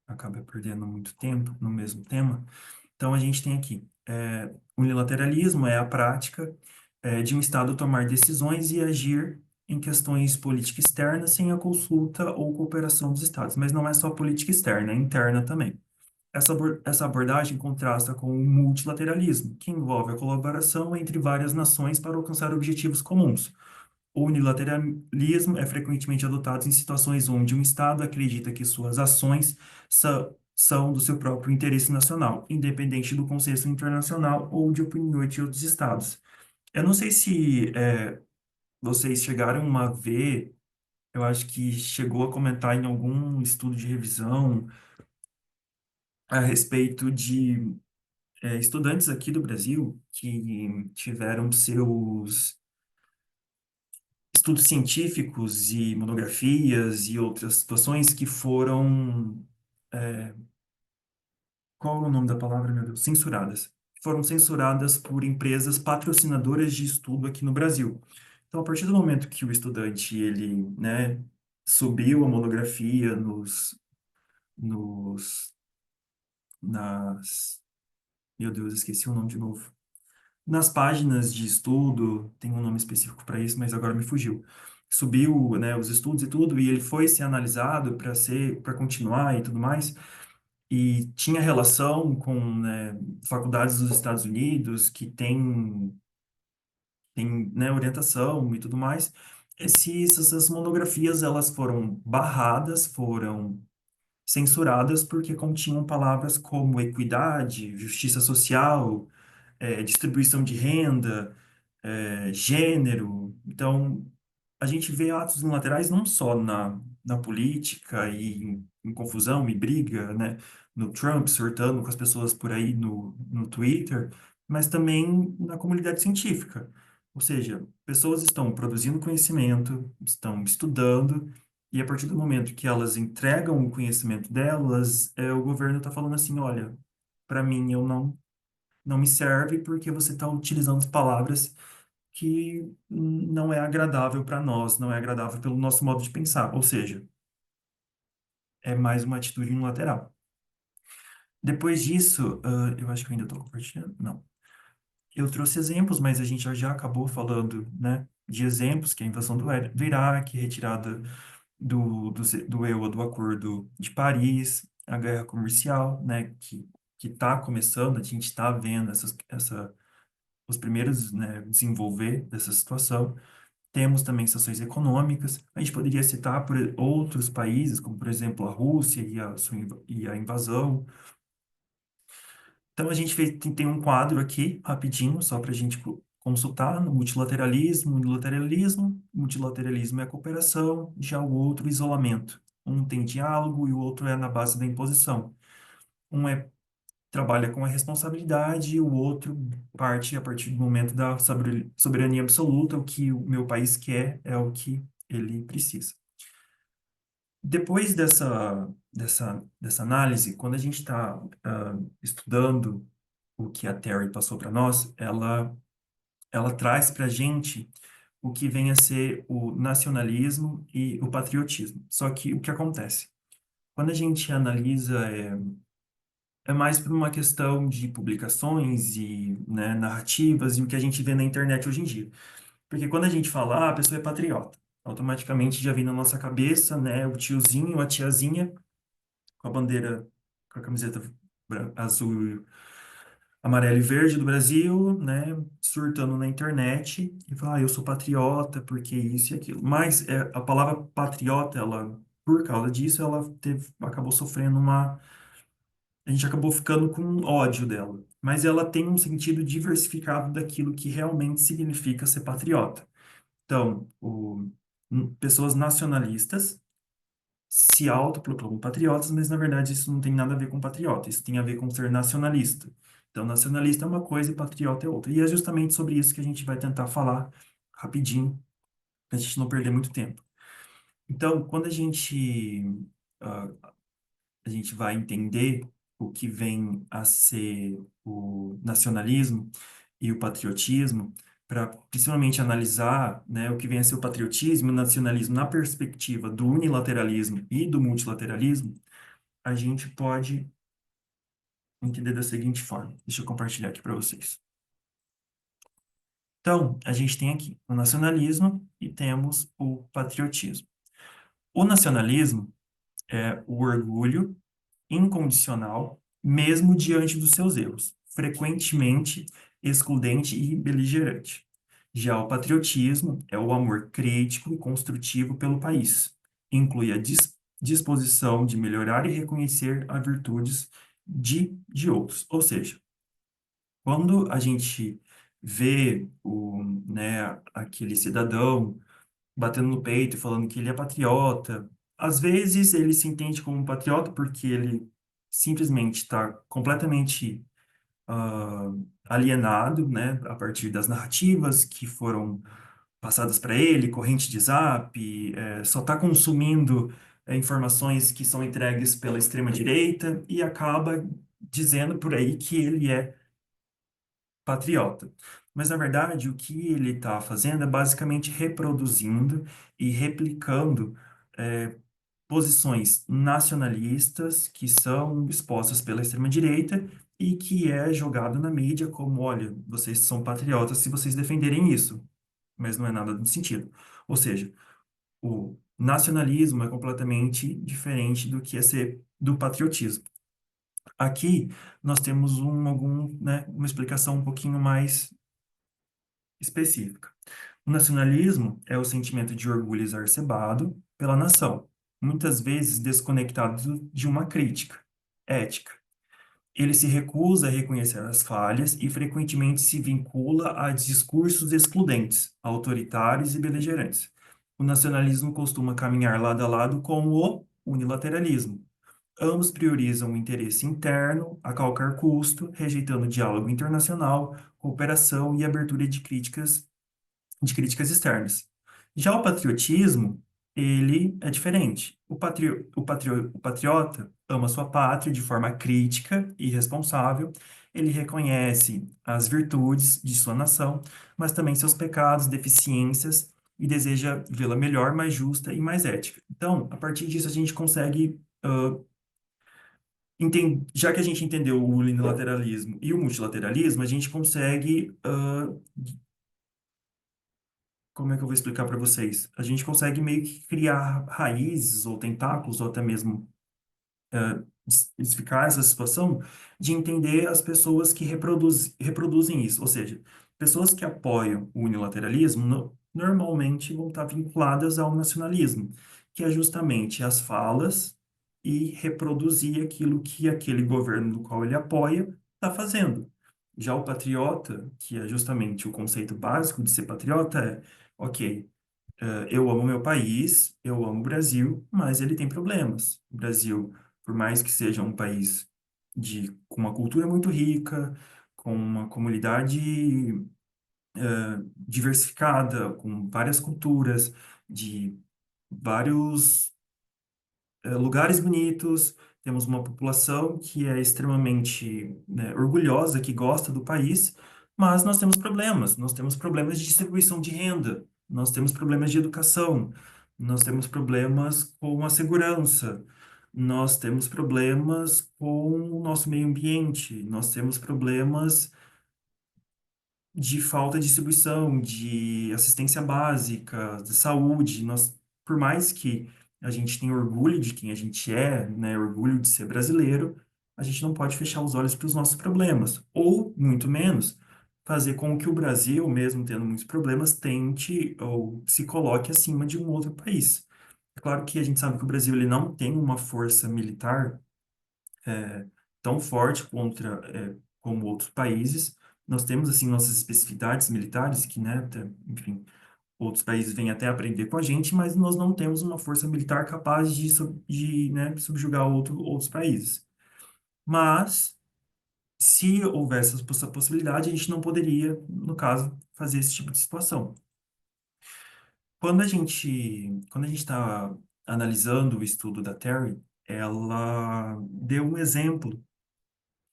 Speaker 1: acabar perdendo muito tempo no mesmo tema, então a gente tem aqui, unilateralismo é a prática de um Estado tomar decisões e agir em questões política externa sem a consulta ou cooperação dos Estados, mas não é só política externa, é interna também. Essa abordagem contrasta com o multilateralismo, que envolve a colaboração entre várias nações para alcançar objetivos comuns. O unilateralismo é frequentemente adotado em situações onde um Estado acredita que suas ações são do seu próprio interesse nacional, independente do consenso internacional ou de opiniões de outros Estados. Eu não sei se vocês chegaram a ver, eu acho que chegou a comentar em algum estudo de revisão a respeito de estudantes aqui do Brasil que tiveram seus estudos científicos e monografias e outras situações que foram, qual é o nome da palavra, meu Deus? Censuradas. Foram censuradas por empresas patrocinadoras de estudo aqui no Brasil. Então, a partir do momento que o estudante, ele, né, subiu a monografia nos, nas, meu Deus, esqueci o nome de novo. Nas páginas de estudo, tem um nome específico para isso, mas agora me fugiu. Subiu, né, os estudos e tudo, e ele foi ser analisado para continuar e tudo mais, e tinha relação com, né, faculdades dos Estados Unidos que tem, né, orientação e tudo mais. Essas monografias, elas foram barradas, foram censuradas porque continham palavras como equidade, justiça social, distribuição de renda, gênero. Então, a gente vê atos unilaterais não só na política e em confusão e briga, né? No Trump, surtando com as pessoas por aí no Twitter, mas também na comunidade científica. Ou seja, pessoas estão produzindo conhecimento, estão estudando, e a partir do momento que elas entregam o conhecimento delas, o governo está falando assim, olha, para mim, eu não não me serve porque você está utilizando palavras que não é agradável para nós, não é agradável pelo nosso modo de pensar. Ou seja, é mais uma atitude unilateral. Depois disso, eu acho que eu ainda estou compartilhando. Não. Eu trouxe exemplos, mas a gente já acabou falando, né, de exemplos, que é a invasão do Iraque, retirada do EUA, do Acordo de Paris, a guerra comercial, né, que está começando, a gente está vendo os primeiros, né, desenvolver dessa situação. Temos também sanções econômicas. A gente poderia citar por outros países, como, por exemplo, a Rússia e a invasão. Então, a gente tem um quadro aqui, rapidinho, só para a gente consultar, no multilateralismo, unilateralismo. Multilateralismo é a cooperação, já o outro, isolamento. Um tem diálogo e o outro é na base da imposição. Um trabalha com a responsabilidade e o outro parte a partir do momento da soberania absoluta. O que o meu país quer é o que ele precisa. Depois dessa análise, quando a gente está estudando o que a Terry passou para nós, ela traz para a gente o que vem a ser o nacionalismo e o patriotismo. Só que o que acontece? Quando a gente analisa, é mais por uma questão de publicações e, né, narrativas e o que a gente vê na internet hoje em dia. Porque quando a gente fala, ah, a pessoa é patriota, automaticamente já vem na nossa cabeça, né, o tiozinho, a tiazinha com a bandeira, com a camiseta azul, amarelo e verde do Brasil, né, surtando na internet e fala, ah, eu sou patriota porque isso e aquilo. Mas a palavra patriota, ela, por causa disso, acabou sofrendo a gente acabou ficando com ódio dela. Mas ela tem um sentido diversificado daquilo que realmente significa ser patriota. Então, pessoas nacionalistas se autoproclamam patriotas, mas na verdade isso não tem nada a ver com patriota, isso tem a ver com ser nacionalista. Então, nacionalista é uma coisa e patriota é outra. E é justamente sobre isso que a gente vai tentar falar rapidinho, para a gente não perder muito tempo. Então, quando ah, a gente vai entender o que vem a ser o nacionalismo e o patriotismo, para principalmente analisar, né, o que vem a ser o patriotismo e o nacionalismo na perspectiva do unilateralismo e do multilateralismo, a gente pode entender da seguinte forma. Deixa eu compartilhar aqui para vocês. Então, a gente tem aqui o nacionalismo e temos o patriotismo. O nacionalismo é o orgulho incondicional, mesmo diante dos seus erros, frequentemente excludente e beligerante. Já o patriotismo é o amor crítico e construtivo pelo país. Inclui a disposição de melhorar e reconhecer as virtudes de outros. Ou seja, quando a gente vê né, aquele cidadão batendo no peito, e falando que ele é patriota. Às vezes ele se entende como um patriota porque ele simplesmente está completamente ah, alienado, né, a partir das narrativas que foram passadas para ele, corrente de Zap, só está consumindo informações que são entregues pela extrema-direita e acaba dizendo por aí que ele é patriota. Mas, na verdade, o que ele está fazendo é basicamente reproduzindo e replicando posições nacionalistas que são expostas pela extrema-direita e que é jogado na mídia como, olha, vocês são patriotas se vocês defenderem isso. Mas não é nada do sentido. Ou seja, o nacionalismo é completamente diferente do que é ser do patriotismo. Aqui nós temos né, uma explicação um pouquinho mais específica. O nacionalismo é o sentimento de orgulho exacerbado pela nação, muitas vezes desconectado de uma crítica ética. Ele se recusa a reconhecer as falhas e frequentemente se vincula a discursos excludentes, autoritários e beligerantes. O nacionalismo costuma caminhar lado a lado com o unilateralismo. Ambos priorizam o interesse interno a qualquer custo, rejeitando diálogo internacional, cooperação e abertura de críticas externas. Já o patriotismo, ele é diferente. O patriota ama sua pátria de forma crítica e responsável, ele reconhece as virtudes de sua nação, mas também seus pecados, deficiências, e deseja vê-la melhor, mais justa e mais ética. Então, a partir disso, a gente consegue, já que a gente entendeu o unilateralismo e o multilateralismo, a gente consegue, como é que eu vou explicar para vocês? A gente consegue meio que criar raízes ou tentáculos, ou até mesmo explicar essa situação, de entender as pessoas que reproduzem isso. Ou seja, pessoas que apoiam o unilateralismo normalmente vão estar vinculadas ao nacionalismo, que é justamente as falas e reproduzir aquilo que aquele governo do qual ele apoia está fazendo. Já o patriota, que é justamente o conceito básico de ser patriota, é, ok, eu amo meu país, eu amo o Brasil, mas ele tem problemas. O Brasil, por mais que seja um país com uma cultura muito rica, com uma comunidade diversificada, com várias culturas, de vários lugares bonitos, temos uma população que é extremamente, né, orgulhosa, que gosta do país, mas nós temos problemas. Nós temos problemas de distribuição de renda, nós temos problemas de educação, nós temos problemas com a segurança, nós temos problemas com o nosso meio ambiente, nós temos problemas de falta de distribuição, de assistência básica, de saúde. Por mais que a gente tenha orgulho de quem a gente é, né, orgulho de ser brasileiro, a gente não pode fechar os olhos para os nossos problemas, ou, muito menos, fazer com que o Brasil, mesmo tendo muitos problemas, tente ou se coloque acima de um outro país. É claro que a gente sabe que o Brasil ele não tem uma força militar tão forte como outros países. Nós temos, assim, nossas especificidades militares, que, né, enfim, outros países vêm até aprender com a gente, mas nós não temos uma força militar capaz né, subjugar outros países. Mas, se houvesse essa possibilidade, a gente não poderia, no caso, fazer esse tipo de situação. Quando a gente está analisando o estudo da Terry, ela deu um exemplo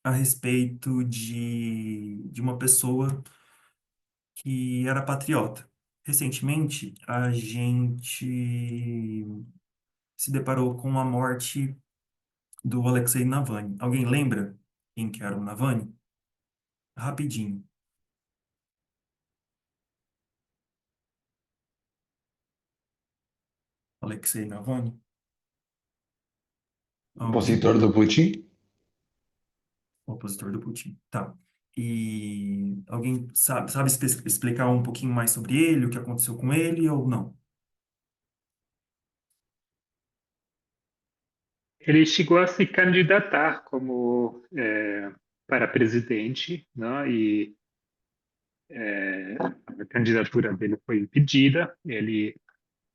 Speaker 1: a respeito de uma pessoa que era patriota. Recentemente, a gente se deparou com a morte do Alexei Navalny. Alguém lembra quem que era o Navalny? Rapidinho. Alexei Navalny? Alguém?
Speaker 3: Opositor do Putin?
Speaker 1: Opositor do Putin. Tá. E alguém sabe explicar um pouquinho mais sobre ele, o que aconteceu com ele ou não?
Speaker 4: Ele chegou a se candidatar como para presidente, né? E a candidatura dele foi impedida. Ele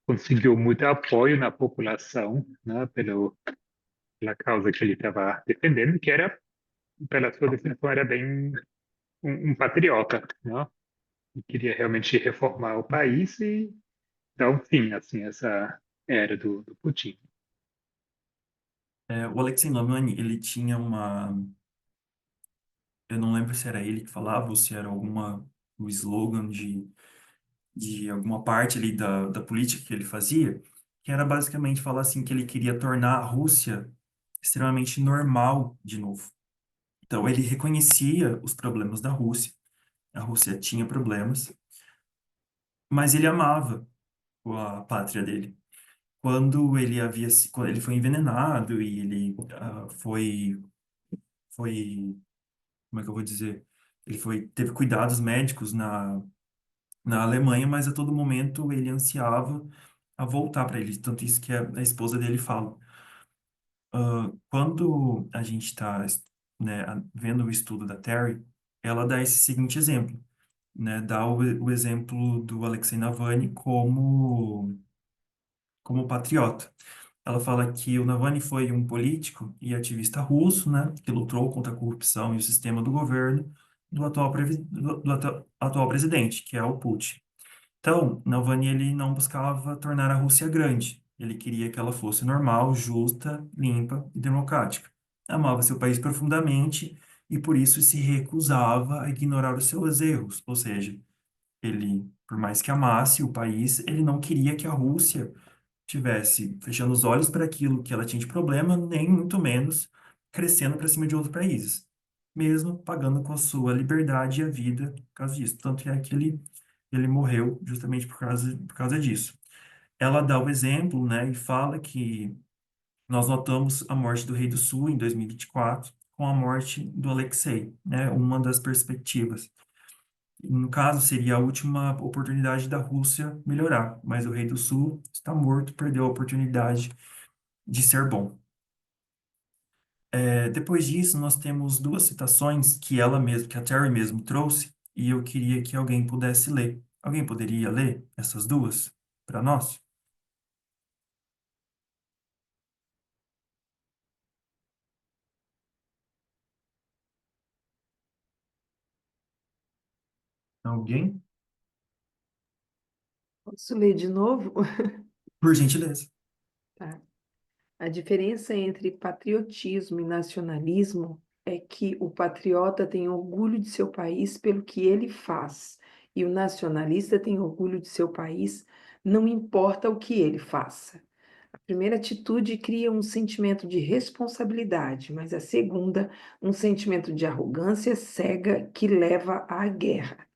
Speaker 4: conseguiu muito apoio na população, né? Pela causa que ele estava defendendo, que era, pela sua definição, era bem um patriota, né? E queria realmente reformar o país e dar um fim, assim, essa era do Putin.
Speaker 1: O Alexei Navalny, ele tinha uma. Eu não lembro se era ele que falava ou se era o slogan de alguma parte ali da política que ele fazia, que era basicamente falar assim que ele queria tornar a Rússia extremamente normal de novo. Então, ele reconhecia os problemas da Rússia, a Rússia tinha problemas, mas ele amava a pátria dele. Quando ele foi envenenado e ele foi, como é que eu vou dizer? Teve cuidados médicos na Alemanha, mas a todo momento ele ansiava a voltar para ele. Tanto isso que a esposa dele fala. Quando a gente está, né, vendo o estudo da Terry, ela dá esse seguinte exemplo, né? Dá o exemplo do Alexei Navalny como patriota. Ela fala que o Navalny foi um político e ativista russo, né, que lutou contra a corrupção e o sistema do governo do atual presidente, que é o Putin. Então, Navalny ele não buscava tornar a Rússia grande. Ele queria que ela fosse normal, justa, limpa e democrática. Amava seu país profundamente e por isso se recusava a ignorar os seus erros, ou seja, ele, por mais que amasse o país, ele não queria que a Rússia tivesse fechando os olhos para aquilo que ela tinha de problema, nem muito menos crescendo para cima de outros países, mesmo pagando com a sua liberdade e a vida por causa disso. Tanto é que ele morreu justamente por causa disso. Ela dá o exemplo, né, e fala que nós notamos a morte do Rei do Sul em 2024 com a morte do Alexei, né, uma das perspectivas. No caso, seria a última oportunidade da Rússia melhorar, mas o Rei do Sul está morto, perdeu a oportunidade de ser bom. Depois disso, nós temos duas citações que ela mesma, que a Terry mesmo trouxe, e eu queria que alguém pudesse ler. Alguém poderia ler essas duas para nós? Alguém?
Speaker 5: Posso ler de novo?
Speaker 1: Por gentileza.
Speaker 5: Tá. A diferença entre patriotismo e nacionalismo é que o patriota tem orgulho de seu país pelo que ele faz, e o nacionalista tem orgulho de seu país, não importa o que ele faça. A primeira atitude cria um sentimento de responsabilidade, mas a segunda, um sentimento de arrogância cega que leva à guerra.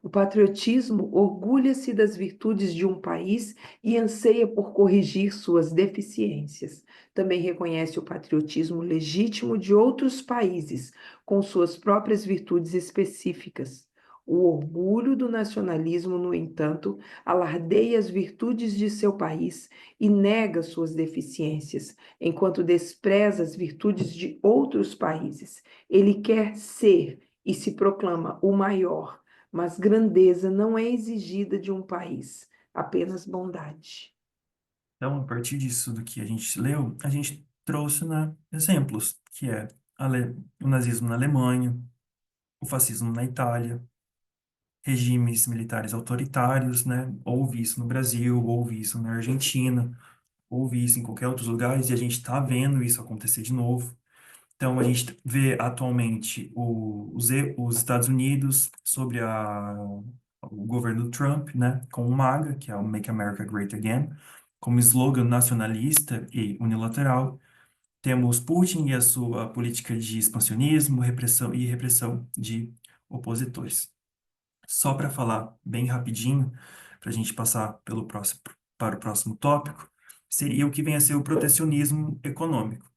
Speaker 5: O patriotismo orgulha-se das virtudes de um país e anseia por corrigir suas deficiências. Também reconhece o patriotismo legítimo de outros países, com suas próprias virtudes específicas. O orgulho do nacionalismo, no entanto, alardeia as virtudes de seu país e nega suas deficiências, enquanto despreza as virtudes de outros países. Ele quer ser e se proclama o maior, mas grandeza não é exigida de um país, apenas bondade.
Speaker 1: Então, a partir disso do que a gente leu, a gente trouxe, né, exemplos, que é o nazismo na Alemanha, o fascismo na Itália, regimes militares autoritários, né? Houve isso no Brasil, houve isso na Argentina, houve isso em qualquer outro lugar, e a gente está vendo isso acontecer de novo. Então, a gente vê atualmente os Estados Unidos sobre o governo Trump, né, com o MAGA, que é o Make America Great Again, como slogan nacionalista e unilateral. Temos Putin e a sua política de expansionismo, repressão de opositores. Só para falar bem rapidinho, para a gente passar para o próximo tópico, seria o que vem a ser o protecionismo econômico.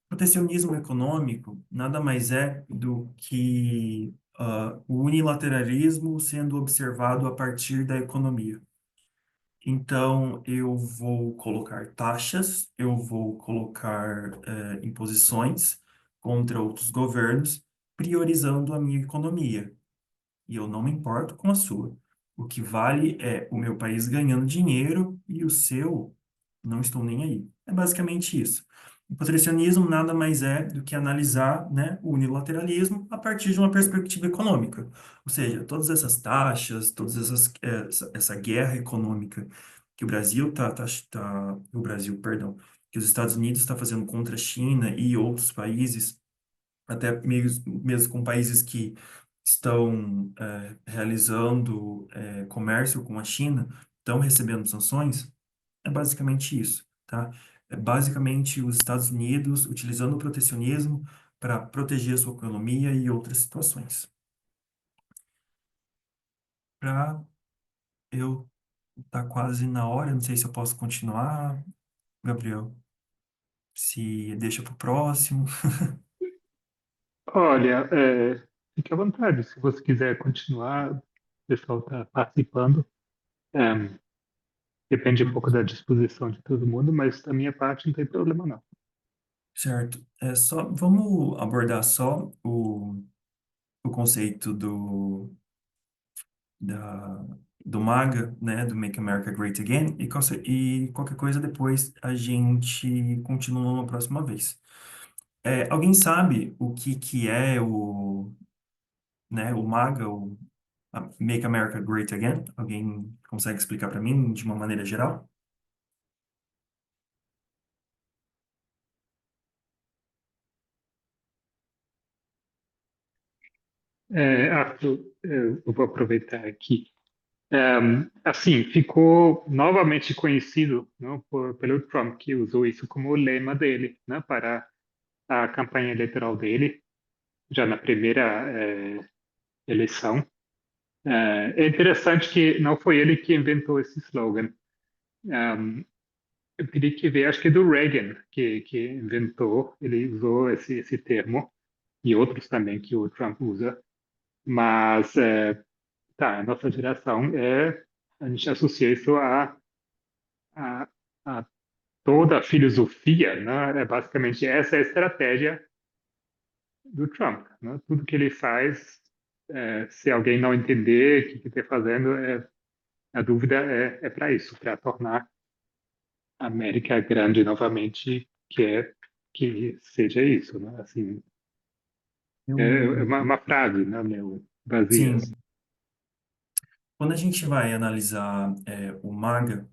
Speaker 1: Protecionismo econômico nada mais é do que o unilateralismo sendo observado a partir da economia. Então, eu vou colocar taxas, eu vou colocar imposições contra outros governos, priorizando a minha economia. E eu não me importo com a sua. O que vale é o meu país ganhando dinheiro e o seu, não estou nem aí. É basicamente isso. O protecionismo nada mais é do que analisar, né, o unilateralismo a partir de uma perspectiva econômica. Ou seja, todas essas taxas, essa guerra econômica que o Brasil o Brasil, perdão, que os Estados Unidos está fazendo contra a China e outros países, até mesmo com países que estão realizando comércio com a China, estão recebendo sanções, é basicamente isso, tá? É basicamente os Estados Unidos utilizando o protecionismo para proteger a sua economia e outras situações. Para eu tá quase na hora, não sei se eu posso continuar, Gabriel. Se deixa para o próximo.
Speaker 4: Olha, fique à vontade, se você quiser continuar, o pessoal está participando. É, depende um pouco da disposição de todo mundo, mas da minha parte não tem problema não.
Speaker 1: Certo. Vamos abordar só o conceito da, do MAGA, né, do Make America Great Again, e qualquer coisa depois a gente continua uma próxima vez. Alguém sabe o que é o MAGA, a Make America Great Again? Alguém consegue explicar para mim de uma maneira geral?
Speaker 4: Arthur, eu vou aproveitar aqui. Assim, ficou novamente conhecido, não, pelo Trump, que usou isso como lema dele, né, para a campanha eleitoral dele, já na primeira eleição. É interessante que não foi ele que inventou esse slogan. Eu teria que ver, acho que é do Reagan que inventou, ele usou esse termo, e outros também que o Trump usa, mas tá, a nossa geração a gente associa isso a, a toda a filosofia, né? É basicamente essa é a estratégia do Trump, né? Tudo que ele faz, se alguém não entender o que está fazendo, a dúvida é para isso, para tornar a América grande novamente, que seja isso, né? Assim, é
Speaker 1: Eu,
Speaker 4: uma frase, né, meu, vazia.
Speaker 1: sim, quando a gente vai analisar o MAGA,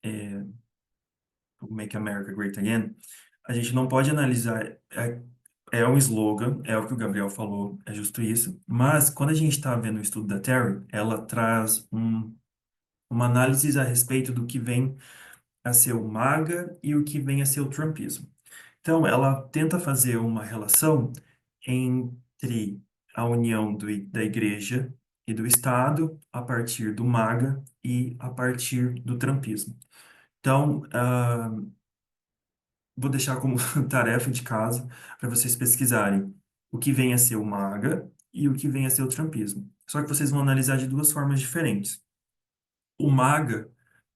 Speaker 1: é, o Make America Great Again, a gente não pode analisar. É um slogan, é o que o Gabriel falou, é justo isso. Mas quando a gente está vendo o estudo da Terry, ela traz uma análise a respeito do que vem a ser o MAGA e o que vem a ser o Trumpismo. Então, ela tenta fazer uma relação entre a união da igreja e do Estado a partir do MAGA e a partir do Trumpismo. Então, vou deixar como tarefa de casa para vocês pesquisarem o que vem a ser o MAGA e o que vem a ser o Trumpismo. Só que vocês vão analisar de duas formas diferentes. O MAGA,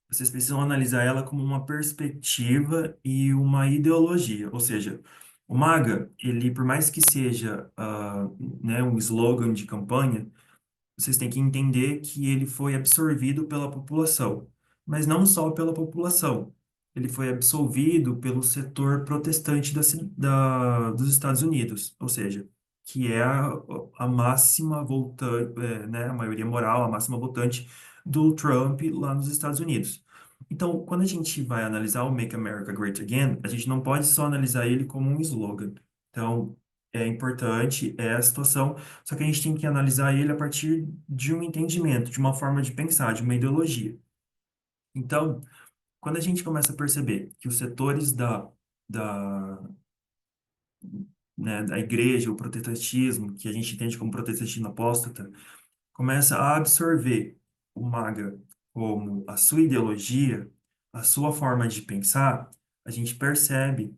Speaker 1: vocês precisam analisar ela como uma perspectiva e uma ideologia. Ou seja, o MAGA, ele, por mais que seja, né, um slogan de campanha, vocês têm que entender que ele foi absorvido pela população, mas não só pela população. Ele foi absorvido pelo setor protestante dos Estados Unidos, ou seja, que é a máxima votante, né, a maioria moral, a máxima votante do Trump lá nos Estados Unidos. Então, quando a gente vai analisar o Make America Great Again, a gente não pode só analisar ele como um slogan. Então, é importante, é a situação, só que a gente tem que analisar ele a partir de um entendimento, de uma forma de pensar, de uma ideologia. Então, quando a gente começa a perceber que os setores da, da igreja, o protestantismo, que a gente entende como protestantismo apóstata, começa a absorver o MAGA como a sua ideologia, a sua forma de pensar, a gente percebe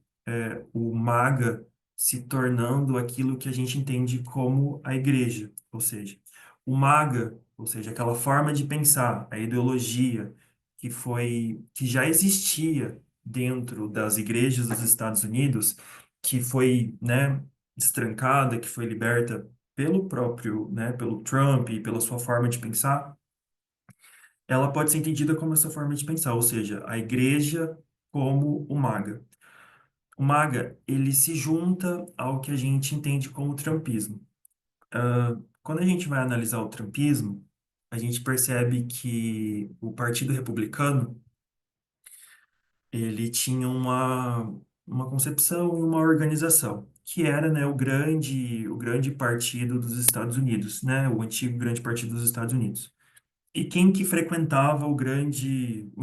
Speaker 1: o MAGA se tornando aquilo que a gente entende como a igreja, ou seja, o MAGA, ou seja, aquela forma de pensar, a ideologia que já existia dentro das igrejas dos Estados Unidos, que foi, né, destrancada, que foi liberta pelo próprio, né, pelo Trump e pela sua forma de pensar, ela pode ser entendida como essa forma de pensar, ou seja, a igreja como o MAGA. O MAGA, ele se junta ao que a gente entende como trumpismo. Quando a gente vai analisar o trumpismo, a gente percebe que o Partido Republicano, ele tinha uma concepção e uma organização, que era, né, o grande partido dos Estados Unidos, né, o antigo grande partido dos Estados Unidos. E quem que frequentava o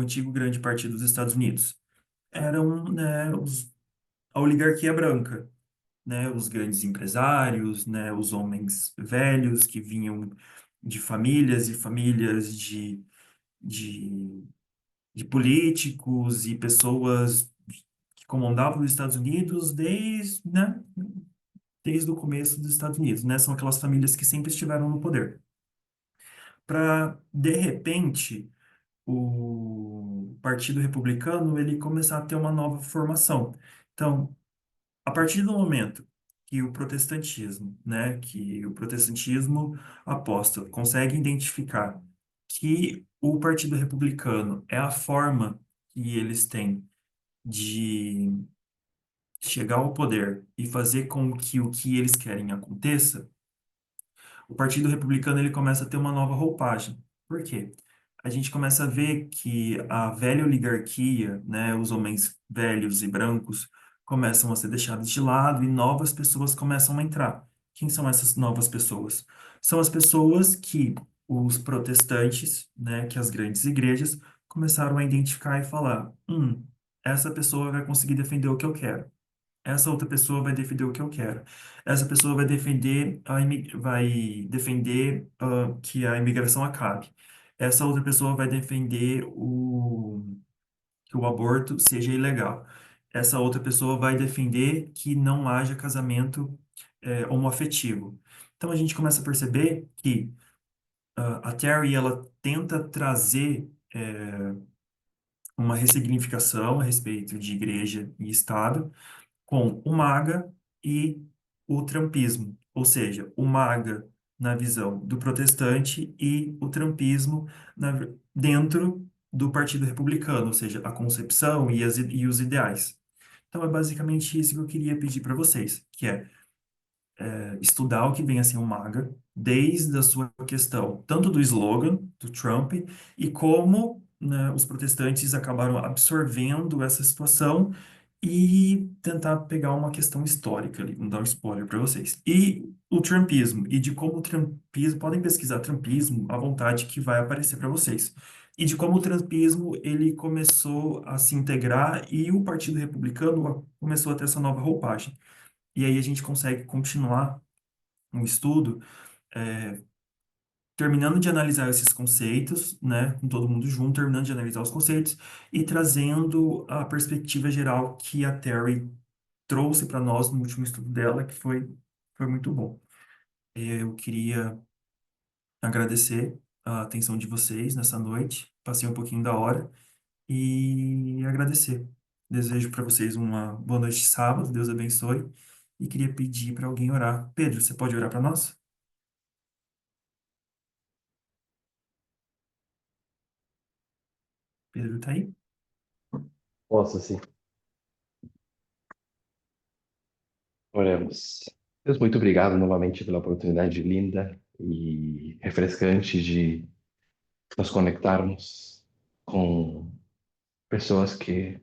Speaker 1: antigo grande partido dos Estados Unidos? Eram, né, a oligarquia branca, né, os grandes empresários, né, os homens velhos que vinham de famílias e famílias de, de políticos e pessoas que comandavam os Estados Unidos desde o começo dos Estados Unidos, né? São aquelas famílias que sempre estiveram no poder. Para, de repente, o Partido Republicano ele começar a ter uma nova formação. Então, a partir do momento que o protestantismo apóstolo consegue identificar que o Partido Republicano é a forma que eles têm de chegar ao poder e fazer com que o que eles querem aconteça, o Partido Republicano ele começa a ter uma nova roupagem. Por quê? A gente começa a ver que a velha oligarquia, né, os homens velhos e brancos, começam a ser deixados de lado e novas pessoas começam a entrar, Quem são essas novas pessoas? São as pessoas que os protestantes, né, que as grandes igrejas começaram a identificar e falar: essa pessoa vai conseguir defender o que eu quero. Essa outra pessoa vai defender o que eu quero. Essa pessoa vai defender que a imigração acabe. Essa outra pessoa vai defender que o aborto seja ilegal. Essa outra pessoa vai defender que não haja casamento homoafetivo. Então a gente começa a perceber que a Terry ela tenta trazer uma ressignificação a respeito de igreja e Estado com o MAGA e o trumpismo, ou seja, o MAGA na visão do protestante e o trumpismo dentro do Partido Republicano, ou seja, a concepção e os ideais. Então é basicamente isso que eu queria pedir para vocês, que é estudar o que vem a ser o MAGA, desde a sua questão, tanto do slogan do Trump, e como, né, os protestantes acabaram absorvendo essa situação e tentar pegar uma questão histórica ali, vou dar um spoiler para vocês. E o Trumpismo, e de como o Trumpismo, podem pesquisar Trumpismo à vontade que vai aparecer para vocês. E de como o Trumpismo ele começou a se integrar e o Partido Republicano começou a ter essa nova roupagem. E aí a gente consegue continuar um estudo, é, terminando de analisar esses conceitos, né, com todo mundo junto, terminando de analisar os conceitos e trazendo a perspectiva geral que a Terry trouxe para nós no último estudo dela, que foi muito bom. Eu queria agradecer a atenção de vocês nessa noite, passei um pouquinho da hora, e agradecer. Desejo para vocês uma boa noite de sábado, Deus abençoe, e queria pedir para alguém orar. Pedro, você pode orar para nós? Pedro tá aí?
Speaker 3: Posso sim. Oremos. Deus, muito obrigado novamente pela oportunidade linda e refrescante de nos conectarmos com pessoas que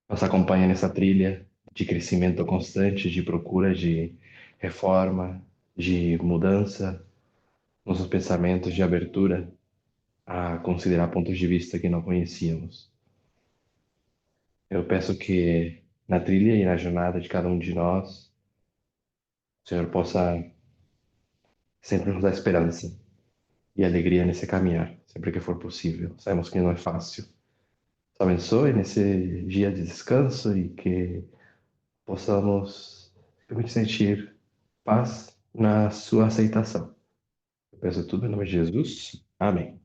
Speaker 3: nos acompanham nessa trilha de crescimento constante, de procura de reforma, de mudança, nossos pensamentos de abertura a considerar pontos de vista que não conhecíamos. Eu peço que na trilha e na jornada de cada um de nós, o Senhor possa sempre nos dar esperança e alegria nesse caminhar, sempre que for possível. Sabemos que não é fácil. Te abençoe nesse dia de descanso e que possamos realmente sentir paz na sua aceitação. Eu peço tudo em nome de Jesus. Amém.